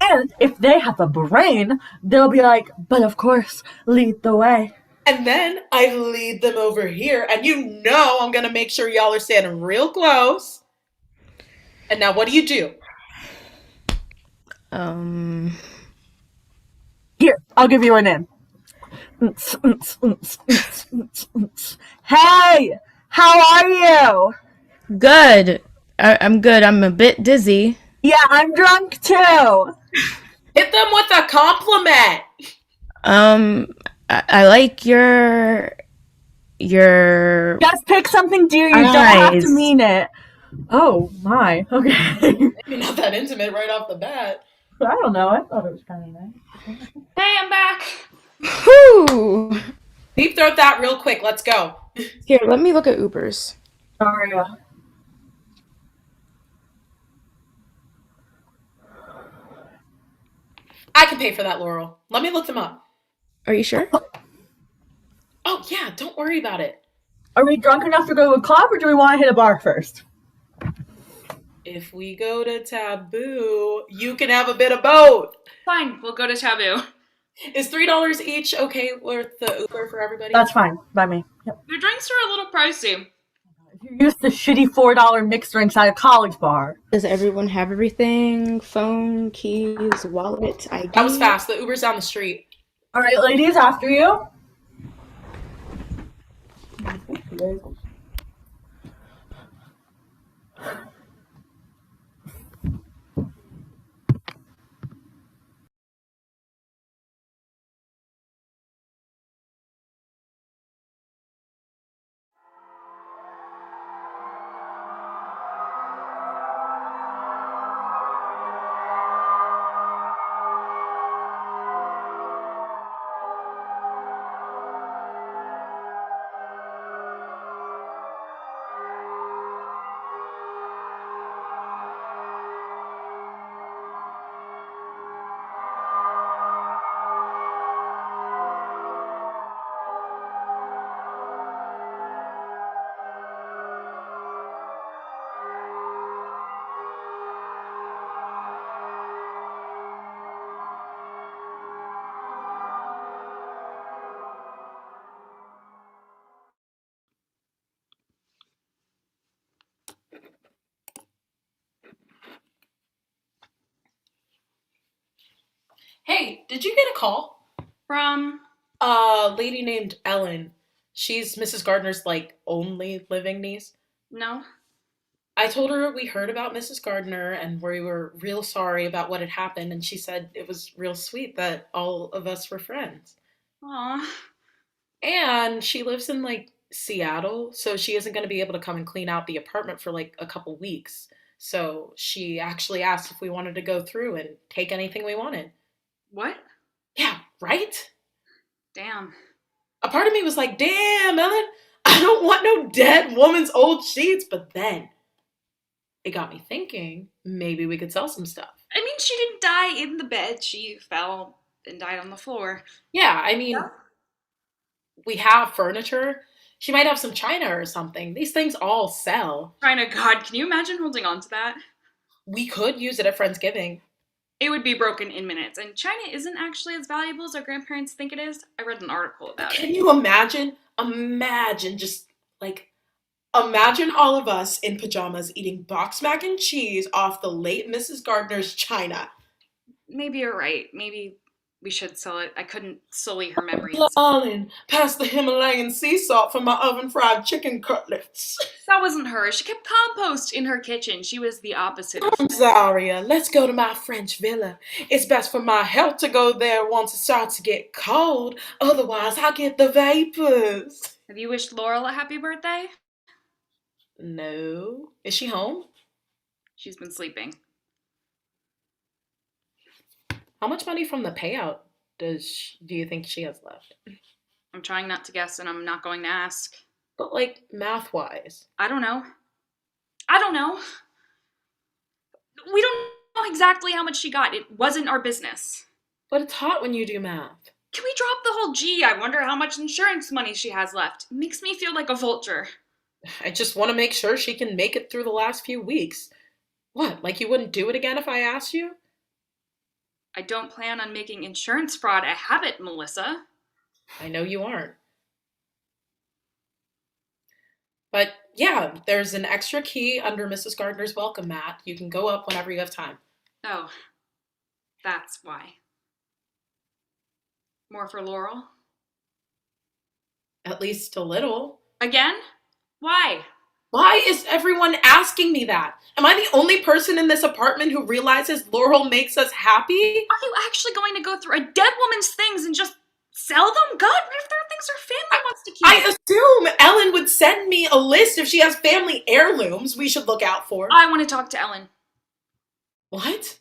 And if they have a brain, they'll be like, but of course, lead the way. And then I lead them over here and you know I'm going to make sure y'all are standing real close. And now what do? Here, I'll give you an in. Hey, how are you? Good. I'm good. I'm a bit dizzy. Yeah, I'm drunk too. Hit them with a compliment. I like your Just pick something, dear. You don't have to eyes. mean it. Oh my. Okay. Maybe not that intimate right off the bat. I don't know. I thought it was kind of nice. Hey, I'm back. Whew. Deep throat that real quick. Let's go. Here, let me look at Ubers. Sorry. I can pay for that, Laurel. Let me look them up. Are you sure? Oh, yeah, don't worry about it. Are we drunk enough to go to a club, or do we want to hit a bar first? If we go to Taboo, you can have a bit of both. Fine, we'll go to Taboo. Is $3 each okay worth the Uber for everybody? That's fine by me. Yep. Their drinks are a little pricey. If you're used to shitty $4 mixed drinks at a college bar. Does everyone have everything? Phone, keys, wallet, ID? That was fast. The Uber's down the street. All right, ladies, after you. Hey, did you get a call? From. A lady named Ellen. She's Mrs. Gardner's like only living niece. No? I told her we heard about Mrs. Gardner and we were real sorry about what had happened, and she said it was real sweet that all of us were friends. Aw. And she lives in like Seattle, so she isn't going to be able to come and clean out the apartment for like a couple weeks. So she actually asked if we wanted to go through and take anything we wanted. What? Yeah, right? Damn. A part of me was like, damn, Ellen, I don't want no dead woman's old sheets. But then it got me thinking maybe we could sell some stuff. I mean, she didn't die in the bed. She fell and died on the floor. Yeah, I Yeah. mean, we have furniture. She might have some china or something. These things all sell. China, God, can you imagine holding on to that? We could use it at Friendsgiving. It would be broken in minutes. And China isn't actually as valuable as our grandparents think it is. I read an article about it. Can you imagine? Imagine just like imagine all of us in pajamas eating box mac and cheese off the late Mrs. Gardner's china. Maybe you're right. Maybe we should sell it. I couldn't sully her memories. Darling, pass the Himalayan sea salt for my oven fried chicken cutlets. That wasn't her. She kept compost in her kitchen. She was the opposite of. Zaria, let's go to my French villa. It's best for my health to go there once it starts to get cold. Otherwise, I get the vapors. Have you wished Laurel a happy birthday? No. Is she home? She's been sleeping. How much money from the payout do you think she has left? I'm trying not to guess and I'm not going to ask. But like math wise. I don't know. I don't know. We don't know exactly how much she got. It wasn't our business. But it's hot when you do math. Can we drop the whole gee? I wonder how much insurance money she has left. It makes me feel like a vulture. I just want to make sure she can make it through the last few weeks. What, like you wouldn't do it again if I asked you? I don't plan on making insurance fraud a habit, Melissa. I know you aren't. But yeah, there's an extra key under Mrs. Gardner's welcome mat. You can go up whenever you have time. Oh, that's why. More for Laurel? At least a little. Again? Why? Why is everyone asking me that? Am I the only person in this apartment who realizes Laurel makes us happy? Are you actually going to go through a dead woman's things and just sell them? God, what if there are things her family wants to keep? I assume Ellen would send me a list if she has family heirlooms we should look out for. I want to talk to Ellen. What?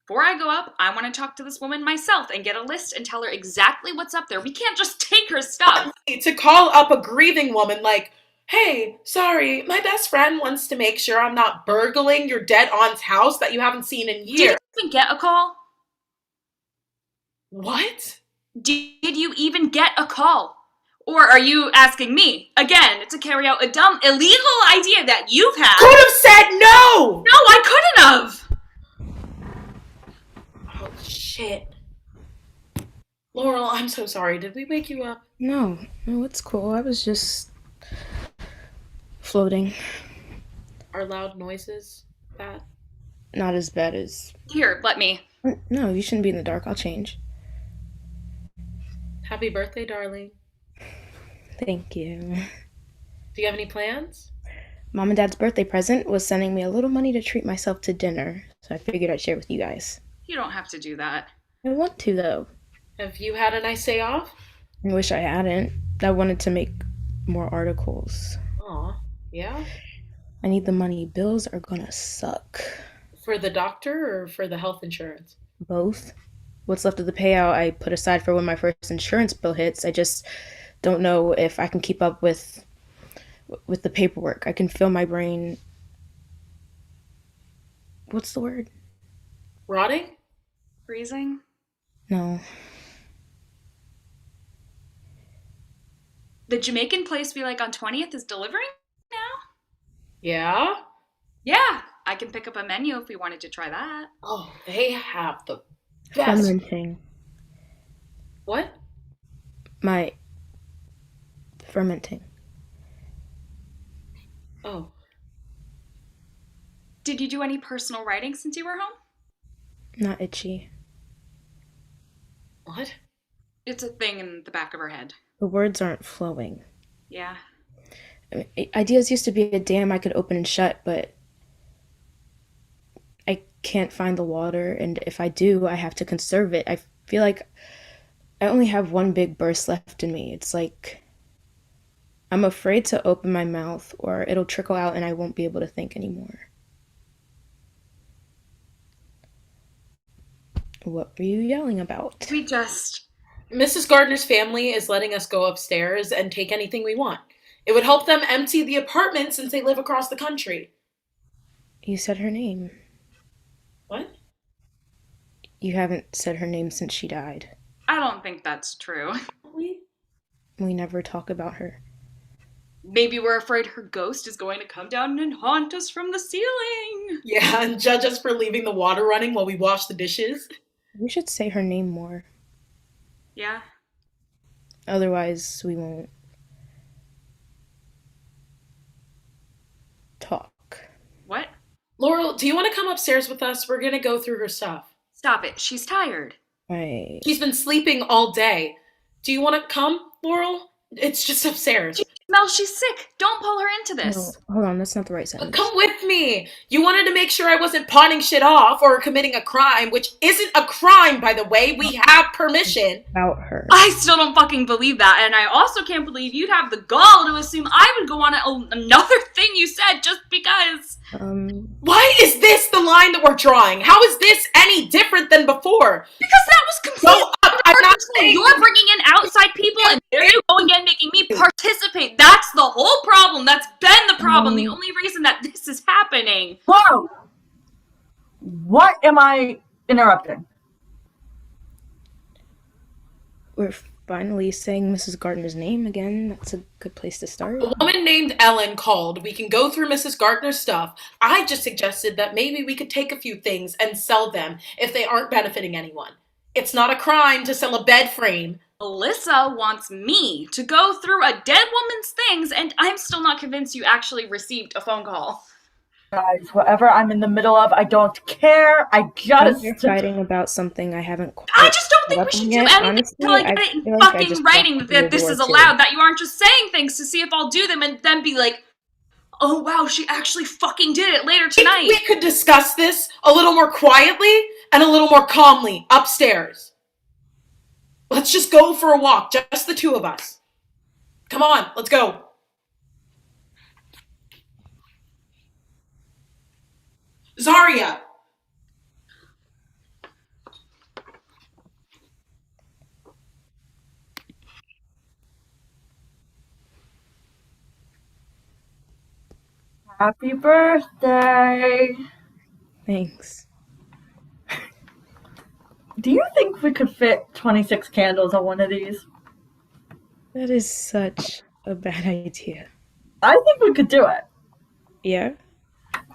Before I go up, I want to talk to this woman myself and get a list and tell her exactly what's up there. We can't just take her stuff. To call up a grieving woman like, hey, sorry, my best friend wants to make sure I'm not burgling your dead aunt's house that you haven't seen in years. Did you even get a call? What? Did you even get a call? Or are you asking me, again, to carry out a dumb, illegal idea that you've had? Could have said no! No, I couldn't have! Oh, shit. Laurel, I'm so sorry. Did we wake you up? No, it's cool. I was just floating. Are loud noises bad? Not as bad as. Here, let me. No, you shouldn't be in the dark. I'll change. Happy birthday, darling. Thank you. Do you have any plans? Mom and Dad's birthday present was sending me a little money to treat myself to dinner, so I figured I'd share with you guys. You don't have to do that. I want to, though. Have you had a nice day off? I wish I hadn't. I wanted to make more articles. Aw, yeah? I need the money. Bills are gonna suck. For the doctor or for the health insurance? Both. What's left of the payout I put aside for when my first insurance bill hits. I just don't know if I can keep up with the paperwork. I can feel my brain. What's the word? Rotting? Freezing? No. The Jamaican place we like on 20th is delivering now? Yeah? Yeah, I can pick up a menu if we wanted to try that. Oh, they have the best. Fermenting. What? My fermenting. Oh. Did you do any personal writing since you were home? Not itchy. What? It's a thing in the back of her head. The words aren't flowing. Yeah. I mean, ideas used to be a dam I could open and shut, but I can't find the water, and if I do, I have to conserve it. I feel like I only have one big burst left in me. It's like I'm afraid to open my mouth or it'll trickle out and I won't be able to think anymore. What were you yelling about? We just. Mrs. Gardner's family is letting us go upstairs and take anything we want. It would help them empty the apartment since they live across the country. You said her name. What? You haven't said her name since she died. I don't think that's true. We? We never talk about her. Maybe we're afraid her ghost is going to come down and haunt us from the ceiling. Yeah, and judge us for leaving the water running while we wash the dishes. We should say her name more. Yeah. Otherwise, we won't talk. What? Laurel, do you want to come upstairs with us? We're gonna go through her stuff. Stop it. She's tired. I. She's been sleeping all day. Do you want to come, Laurel? It's just upstairs. Mel, she's sick. Don't pull her into No, this. hold on, that's not the right sentence. Come with me. You wanted to make sure I wasn't pawning shit off or committing a crime, which isn't a crime, by the way. We have permission. About her. I still don't fucking believe that, and I also can't believe you'd have the gall to assume I would go on another thing you said just because. Why is this the line that we're drawing? How is this any different than before? Because that was completely Go up. I'm not saying You're bringing in outside people, and there you go again, making me participate. That's the whole problem. That's been the problem. The only reason that this is happening. Whoa! What am I interrupting? We're finally saying Mrs. Gardner's name again. That's a good place to start. A woman named Ellen called. We can go through Mrs. Gardner's stuff. I just suggested that maybe we could take a few things and sell them if they aren't benefiting anyone. It's not a crime to sell a bed frame. Alyssa wants me to go through a dead woman's things, and I'm still not convinced you actually received a phone call. Guys, whatever I'm in the middle of, I don't care. I just. You're fighting about something I haven't quite I just don't think set we up should yet, do anything honestly. until I I get it in feel like I fucking just writing walked that through this the is door, too. allowed, that you aren't just saying things to see if I'll do them and then be like, oh wow, she actually fucking did it later tonight. We could discuss this a little more quietly and a little more calmly upstairs. Let's just go for a walk, just the two of us. Come on, let's go. Zarya! Happy birthday! Thanks. Do you think we could fit 26 candles on one of these? That is such a bad idea. I think we could do it. Yeah?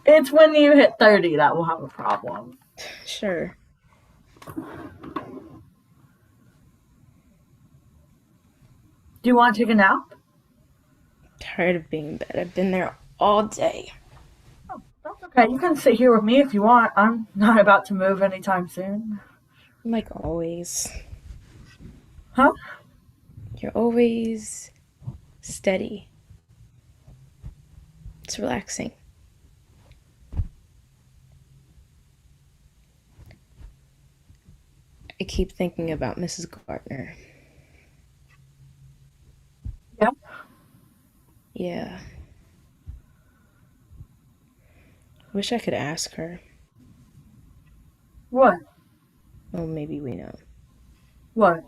It's when you hit 30 that we'll have a problem. Sure. Do you want to take a nap? Tired of being in bed. I've been there all day. Oh, that's okay. You can sit here with me if you want. I'm not about to move anytime soon. Like always. Huh? You're always steady. It's relaxing. I keep thinking about Mrs. Gardner. Yeah. Yeah. Wish I could ask her. What? Well, maybe we know. What?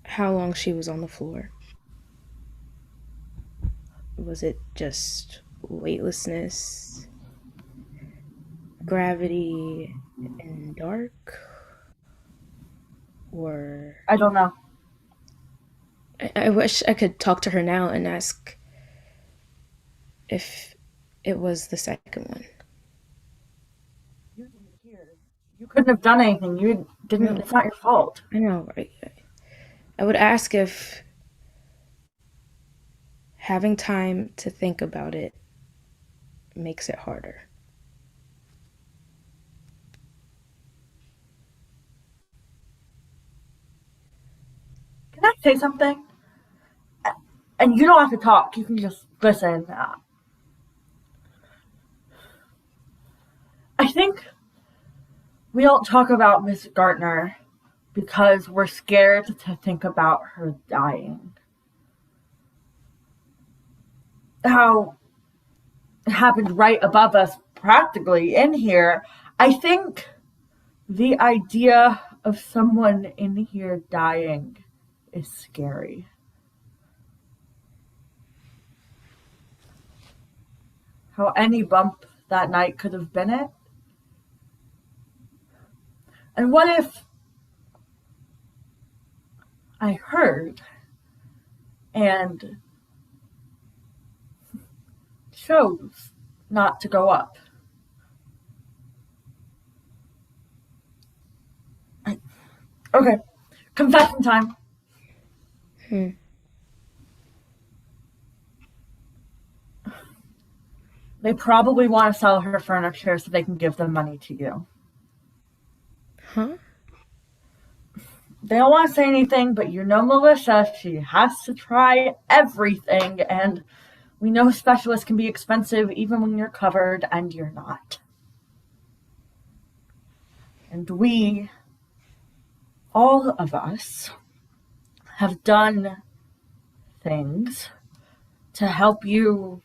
How long she was on the floor. Was it just weightlessness, gravity, and dark? Or I don't know. I wish I could talk to her now and ask if it was the second one. You couldn't have done anything. You didn't. No. It's not your fault. I know, right? I would ask if having time to think about it makes it harder. I say something? And you don't have to talk. You can just listen. I think we don't talk about Miss Gartner because we're scared to think about her dying. How it happened right above us, practically in here. I think the idea of someone in here dying is scary. How any bump that night could have been it. And what if I heard and chose not to go up? Okay, confession time. Hmm. They probably want to sell her furniture so they can give the money to you. Huh? They don't want to say anything, but you know Melissa, she has to try everything, and we know specialists can be expensive even when you're covered and you're not. And we, all of us, have done things to help you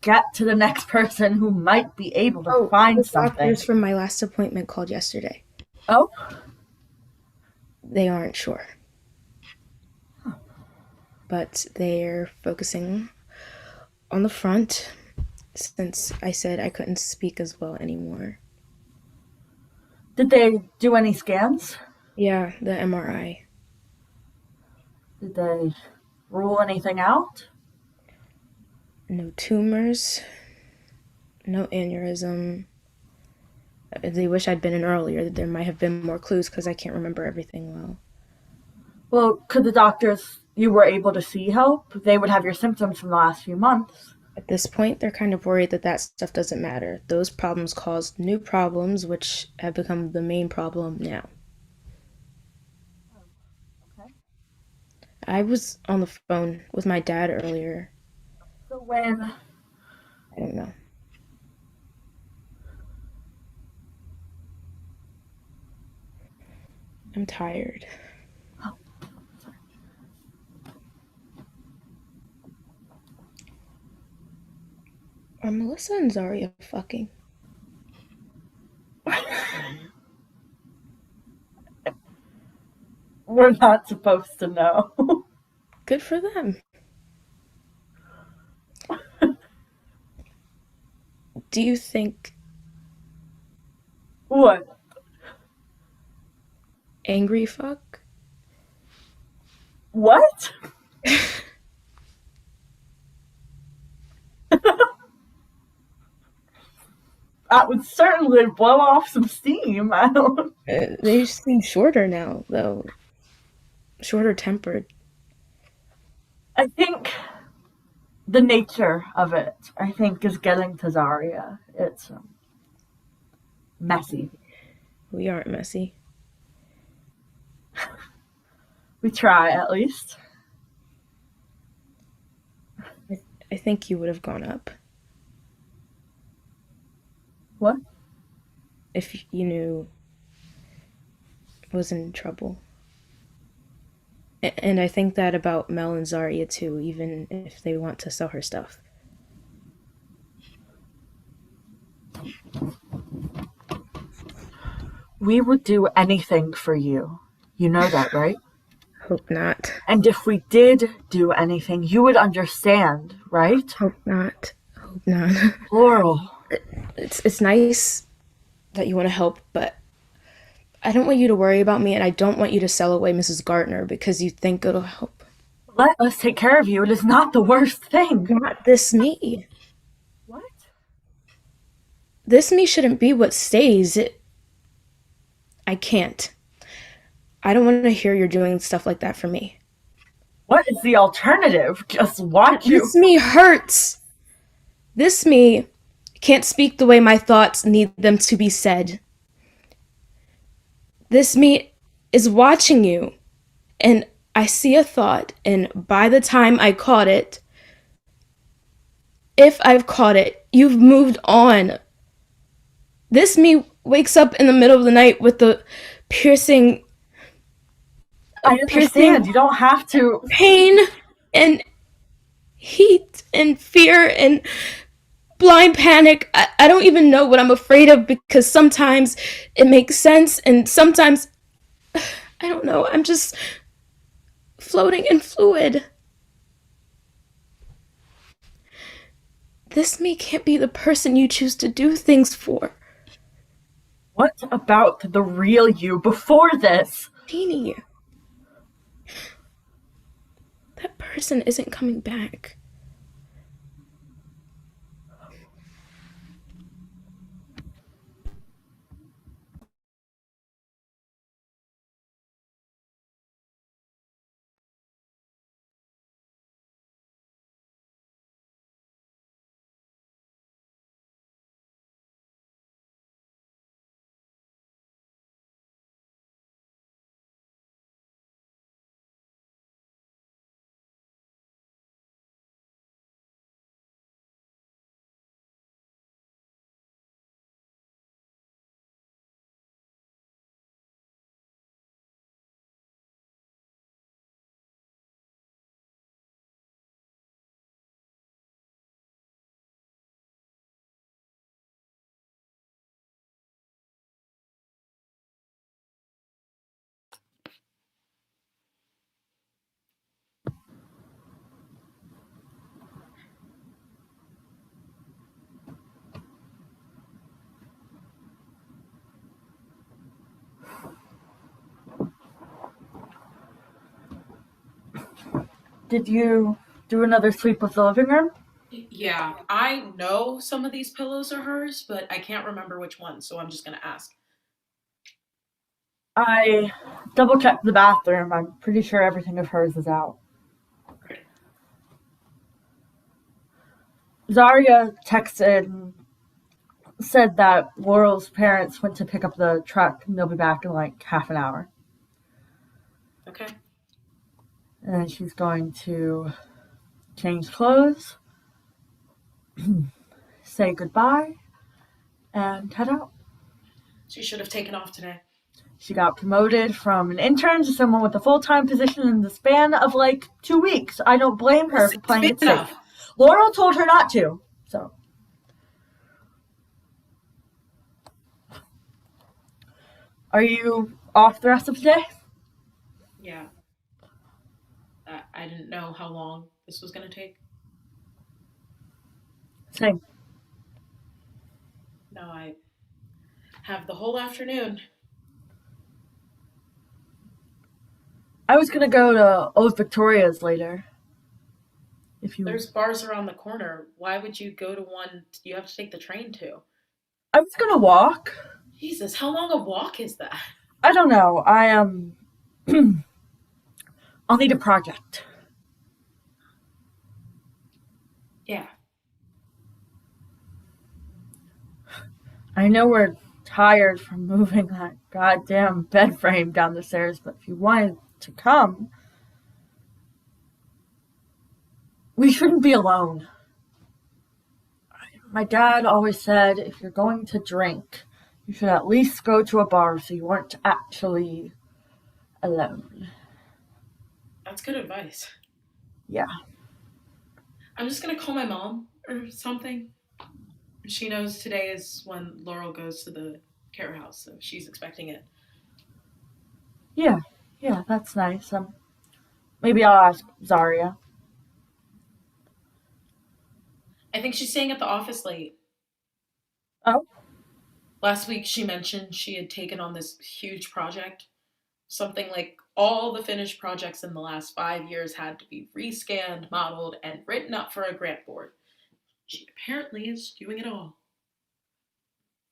get to the next person who might be able to find the something. doctors from my last appointment called yesterday. Oh? They aren't sure. But they're focusing on the front since I said I couldn't speak as well anymore. Did they do any scans? Yeah, the MRI. Did they rule anything out? No tumors, no aneurysm. They wish I'd been in earlier, that there might have been more clues because I can't remember everything well. Well, could the doctors you were able to see help? They would have your symptoms from the last few months. At this point, they're kind of worried that that stuff doesn't matter. Those problems caused new problems, which have become the main problem now. Okay. I was on the phone with my dad earlier. So when I don't know. I'm tired. oh, sorry. Are Melissa and Zaria fucking? We're not supposed to know. Good for them. Do you think What? angry fuck? What? That would certainly blow off some steam. I don't. They just seem shorter now, though. Shorter tempered. I think the nature of it, I think, is getting to Zarya. It's messy. We aren't messy. We try, at least. I think you would have gone up What? if you knew I was in trouble. And I think that about Mel and Zarya too, even if they want to sell her stuff. We would do anything for you. You know that, right? Hope not. And if we did do anything, you would understand, right? Hope not. Hope not. Laurel. It's nice that you want to help, but I don't want you to worry about me, and I don't want you to sell away Mrs. Gartner because you think it'll help. Let us take care of you. It is not the worst thing. Not this me. What? This me shouldn't be what stays. I can't. I don't want to hear you're doing stuff like that for me. What is the alternative? Just watch you. This me hurts. This me can't speak the way my thoughts need them to be said. This me is watching you, and I see a thought, and by the time I caught it, if I've caught it, you've moved on. This me wakes up in the middle of the night with the piercing, a I piercing understand. You don't have to. pain and heat and fear and blind panic. I don't even know what I'm afraid of because sometimes it makes sense and sometimes I don't know. I'm just floating in fluid. This me can't be the person you choose to do things for. What about the real you before this? Teeny, that person isn't coming back. Did you do another sweep of the living room? Yeah, I know some of these pillows are hers, but I can't remember which ones, so I'm just gonna ask. I double checked the bathroom. I'm pretty sure everything of hers is out. Great. Zarya texted and said that Laurel's parents went to pick up the truck and they'll be back in like half an hour. Okay. And then she's going to change clothes, say goodbye, and head out. She should have taken off today. She got promoted from an intern to someone with a full-time position in the span of like 2 weeks. I don't blame her for It's playing big it enough. safe. Laurel told her not to. So, are you off the rest of the day? Yeah. I didn't know how long this was gonna take. Same. No, I have the whole afternoon. I was gonna go to Old Victoria's later. If you, There's bars around the corner. Why would you go to one you have to take the train to? I was gonna walk. Jesus, how long a walk is that? I don't know. I'll need a project. Yeah. I know we're tired from moving that goddamn bed frame down the stairs, but if you wanted to come, we shouldn't be alone. My dad always said if you're going to drink, you should at least go to a bar so you aren't actually alone. That's good advice. Yeah. I'm just gonna call my mom or something. She knows today is when Laurel goes to the care house, so she's expecting it. Yeah. Yeah, that's nice. Maybe I'll ask Zarya. I think she's staying at the office late. Oh, Last week she mentioned she had taken on this huge project. Something like all the finished projects in the last 5 years had to be rescanned, modeled, and written up for a grant board. She apparently is doing it all.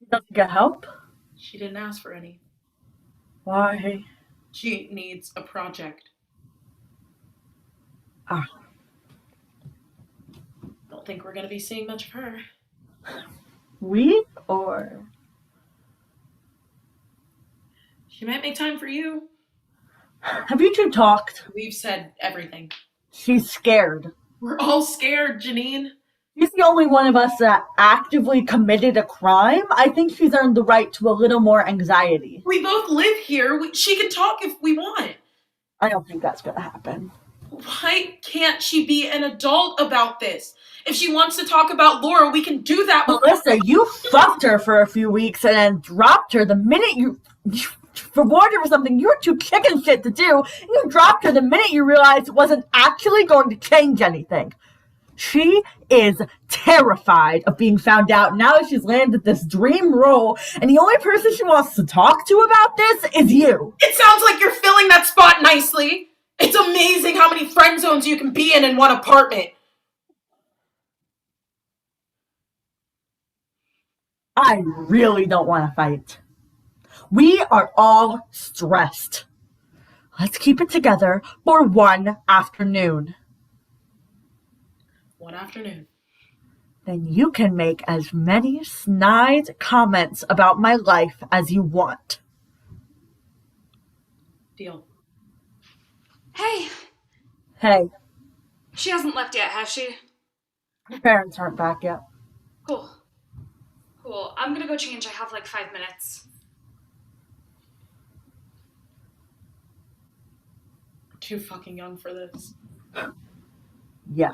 he doesn't get help? She didn't ask for any. Why? She needs a project. Ah, Don't think we're going to be seeing much of her. we or She might make time for you. Have you two talked? We've said everything. She's scared. We're all scared, Janine. She's the only one of us that actively committed a crime. I think she's earned the right to a little more anxiety. We both live here. She can talk if we want. I don't think that's gonna happen. Why can't she be an adult about this? If she wants to talk about Laura, we can do that. Melissa, you fucked her for a few weeks and then dropped her the minute you rewarded her for something you were too chicken shit to do. You dropped her the minute you realized it wasn't actually going to change anything. She is terrified of being found out now that she's landed this dream role, and the only person she wants to talk to about this is you. It sounds like you're filling that spot nicely. It's amazing how many friend zones you can be in one apartment. I really don't want to fight. We are all stressed. Let's keep it together for one afternoon. One afternoon. Then you can make as many snide comments about my life as you want. Deal. Hey, Hey, she hasn't left yet, has she? your parents aren't back yet. Cool. Cool. I'm gonna go change. I have like 5 minutes. Too fucking young for this. Yeah.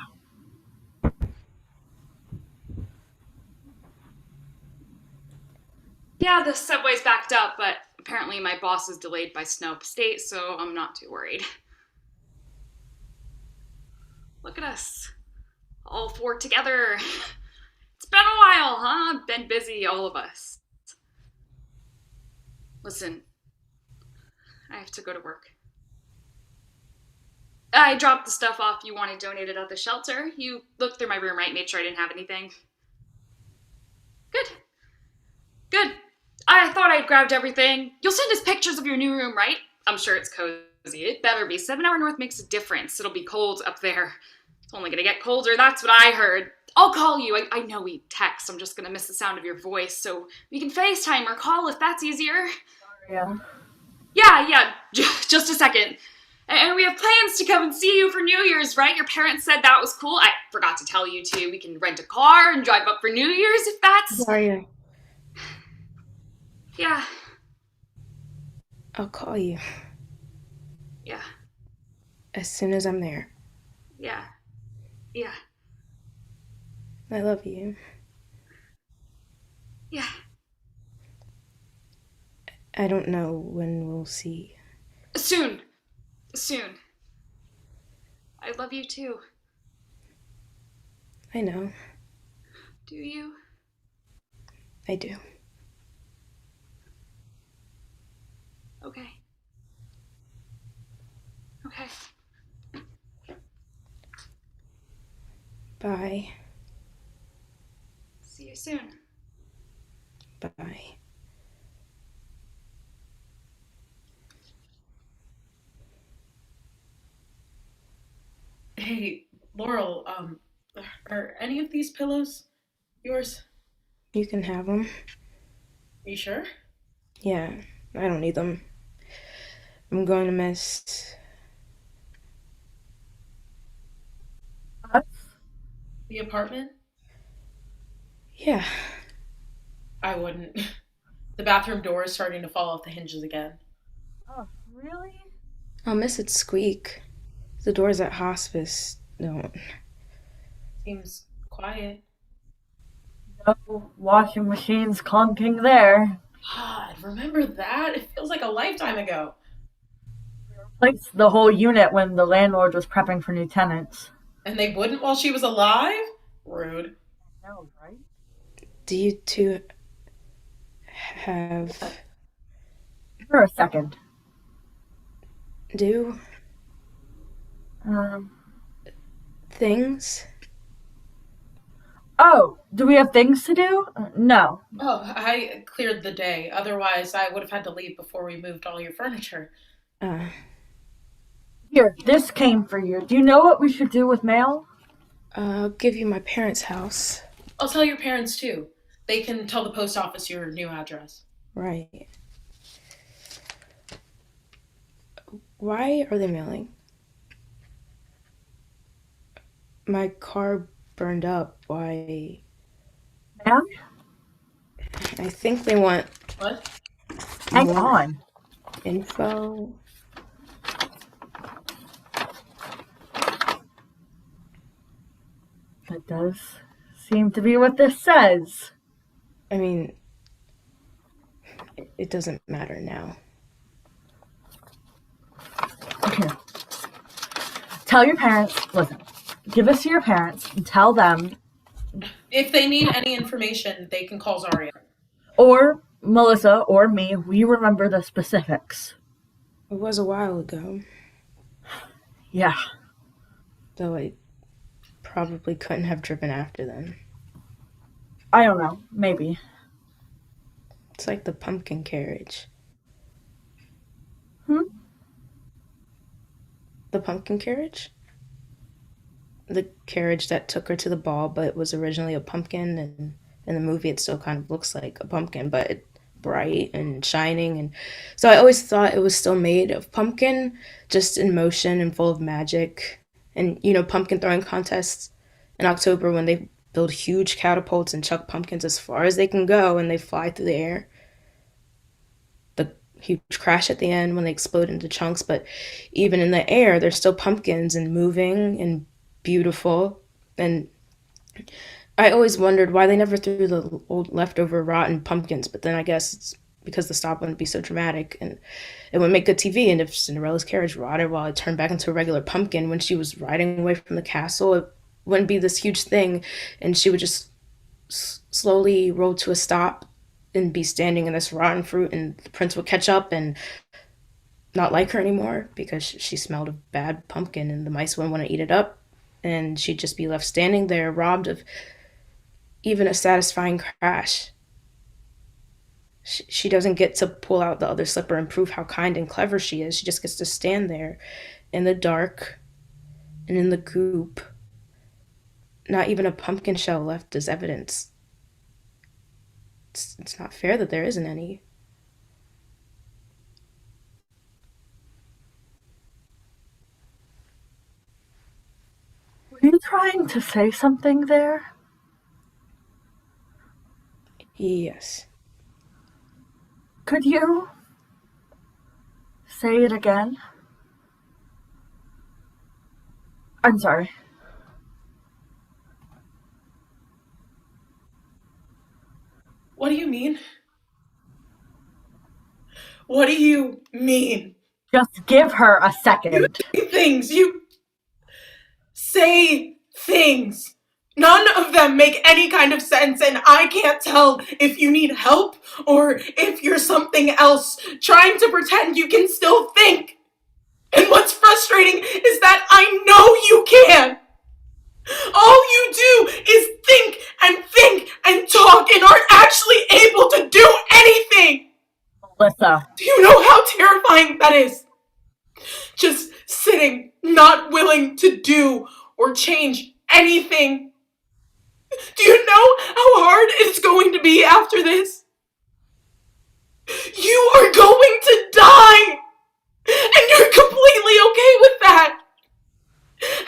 Yeah, the subway's backed up, but apparently my boss is delayed by snow up state, so I'm not too worried. Look at us. All four together. It's been a while, huh? Been busy, all of us. Listen, I have to go to work. I dropped the stuff off you wanted donated at the shelter. You looked through my room, right? Made sure I didn't have anything. Good. Good. I thought I'd grabbed everything. You'll send us pictures of your new room, right? I'm sure it's cozy. It better be. 7 Hour North makes a difference. It'll be cold up there. It's only gonna get colder. That's what I heard. I'll call you. I know we text. I'm just gonna miss the sound of your voice, so we can FaceTime or call if that's easier. Yeah. Yeah. Just a second. And we have plans to come and see you for New Year's, right? Your parents said that was cool. I forgot to tell you, too. We can rent a car and drive up for New Year's if that's... Sorry, Yeah. I'll call you Yeah. as soon as I'm there. Yeah. I love you. Yeah. I don't know when we'll see. Soon. I love you, too. I know. Do you? I do. Okay. Bye. See you soon. Bye. Hey, Laurel, are any of these pillows yours? You can have them. You sure? Yeah, I don't need them. I'm going to miss... The apartment? Yeah. I wouldn't. The bathroom door is starting to fall off the hinges again. Oh, really? I'll miss it squeak. The doors at hospice don't. Seems quiet. No washing machines clunking there. God, remember that? It feels like a lifetime ago. Replaced the whole unit when the landlord was prepping for new tenants. And they wouldn't while she was alive? Rude. No, right? Do you two have... For a second. do Um. things? Oh, do we have things to do? No. Oh, I cleared the day. Otherwise, I would have had to leave before we moved all your furniture. Here, this came for you. Do you know what we should do with mail? I'll give you my parents' house. I'll tell your parents too. They can tell the post office your new address. Right. Why are they mailing? My car burned up. Why? Ma'am, I think they want What? hang more on. info. That does seem to be what this says. I mean, it doesn't matter now. Okay. Tell your parents, listen, give this to your parents and tell them, If they need any information, they can call Zaria. or Melissa or me, we remember the specifics. It was a while ago, Yeah. though I probably couldn't have driven after them. I don't know. Maybe. It's like the pumpkin carriage. Hmm? The pumpkin carriage? The carriage that took her to the ball, but it was originally a pumpkin, and in the movie it still kind of looks like a pumpkin, but it's bright and shining. And so I always thought it was still made of pumpkin, just in motion and full of magic. And pumpkin throwing contests in October when they build huge catapults and chuck pumpkins as far as they can go and they fly through the air. The huge crash at the end when they explode into chunks, but even in the air, there's still pumpkins and moving and beautiful. And I always wondered why they never threw the old leftover rotten pumpkins, but then I guess it's because the stop wouldn't be so dramatic and it would make good TV. And if Cinderella's carriage rotted while it turned back into a regular pumpkin when she was riding away from the castle, it wouldn't be this huge thing, and she would just slowly roll to a stop and be standing in this rotten fruit, and the prince would catch up and not like her anymore because she smelled of bad pumpkin, and the mice wouldn't want to eat it up, and she'd just be left standing there, robbed of even a satisfying crash. She doesn't get to pull out the other slipper and prove how kind and clever she is. She just gets to stand there in the dark and in the goop. Not even a pumpkin shell left as evidence. It's not fair that there isn't any. Were you trying to say something there? Yes. Could you say it again? I'm sorry. What do you mean? What do you mean? Just give her a You second. say things. You say things. None of them make any kind of sense, and I can't tell if you need help or if you're something else, trying to pretend you can still think. And what's frustrating is that I know you can. All you do is think and talk and aren't actually able to do anything. Melissa, Do you know how terrifying that is? Just sitting, not willing to do or change anything. Do you know how hard it's going to be after this? You are going to die! And you're completely okay with that!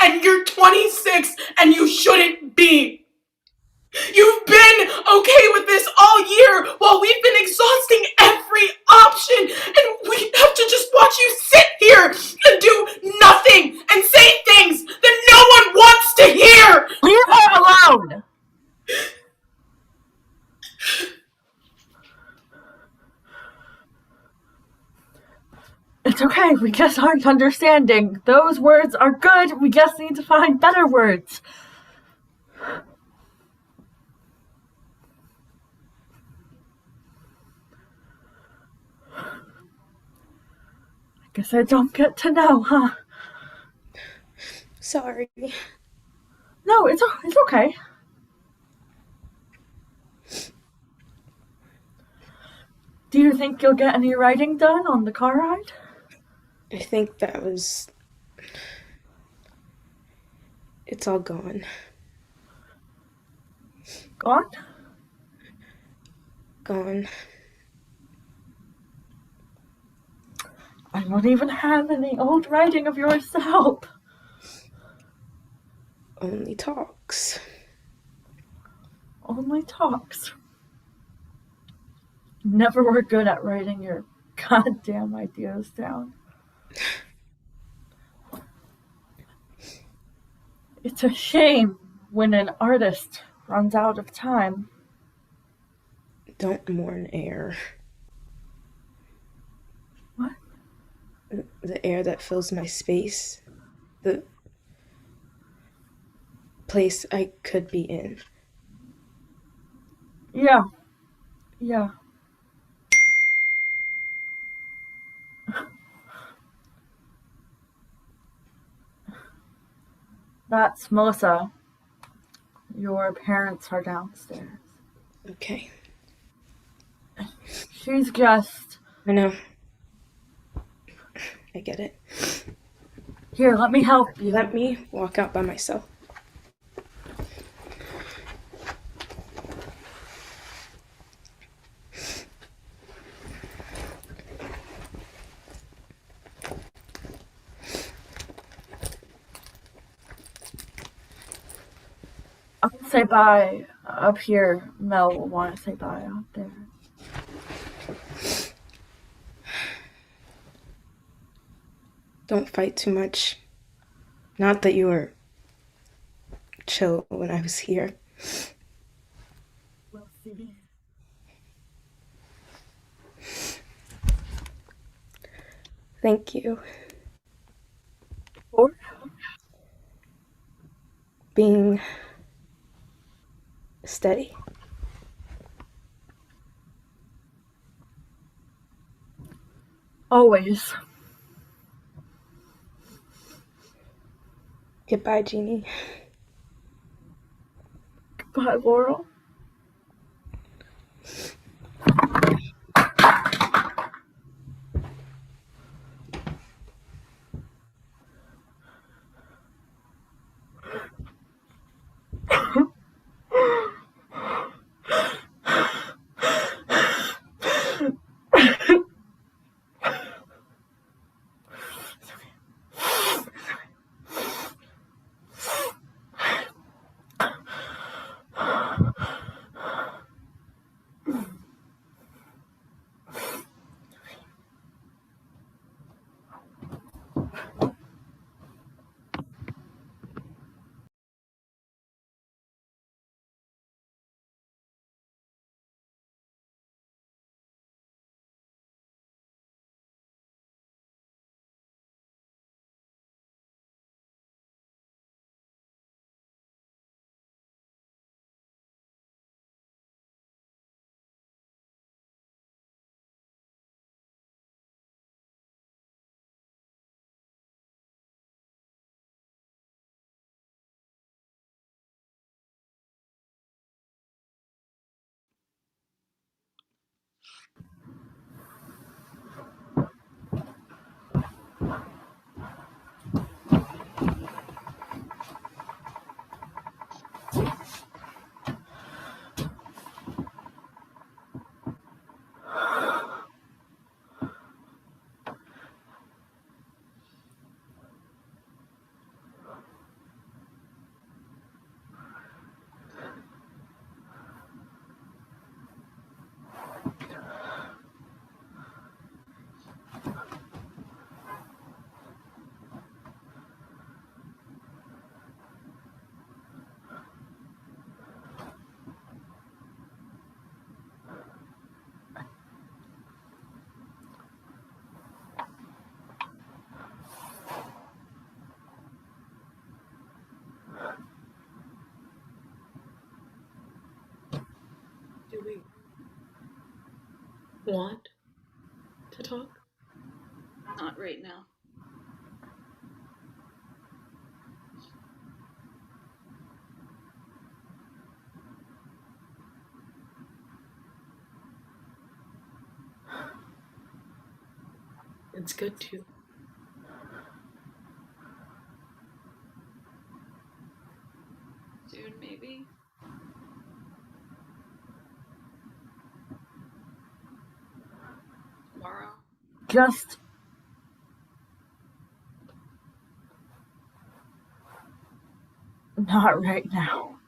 And you're 26 and you shouldn't be! You've been okay with this all year while we've been exhausting every option, and we have to just watch you sit here and do nothing and say things that no one wants to hear! leave her alone! It's okay, we just aren't understanding. Those words are good, we just need to find better words. Guess I don't get to know, huh? Sorry. No, it's okay. Do you think you'll get any writing done on the car ride? I think it's all gone. Gone? Gone. I don't even have any old writing of yourself. Only talks. Only talks. Never were good at writing your goddamn ideas down. It's a shame when an artist runs out of time. Don't mourn air. What? The air that fills my space. The place I could be in. Yeah. Yeah. That's Melissa. Your parents are downstairs. Okay. She's just. I know. I get it. Here, let me help you. Let me walk out by myself. I'll say bye up here. Mel will want to say bye out there. Don't fight too much. Not that you were chill when I was here. We'll see. Thank you. Or Being steady. always. Goodbye, Jeannie. Goodbye, Laurel. Do we want to talk? Not right now. It's good to. Soon, maybe. Tomorrow. Just Not right now.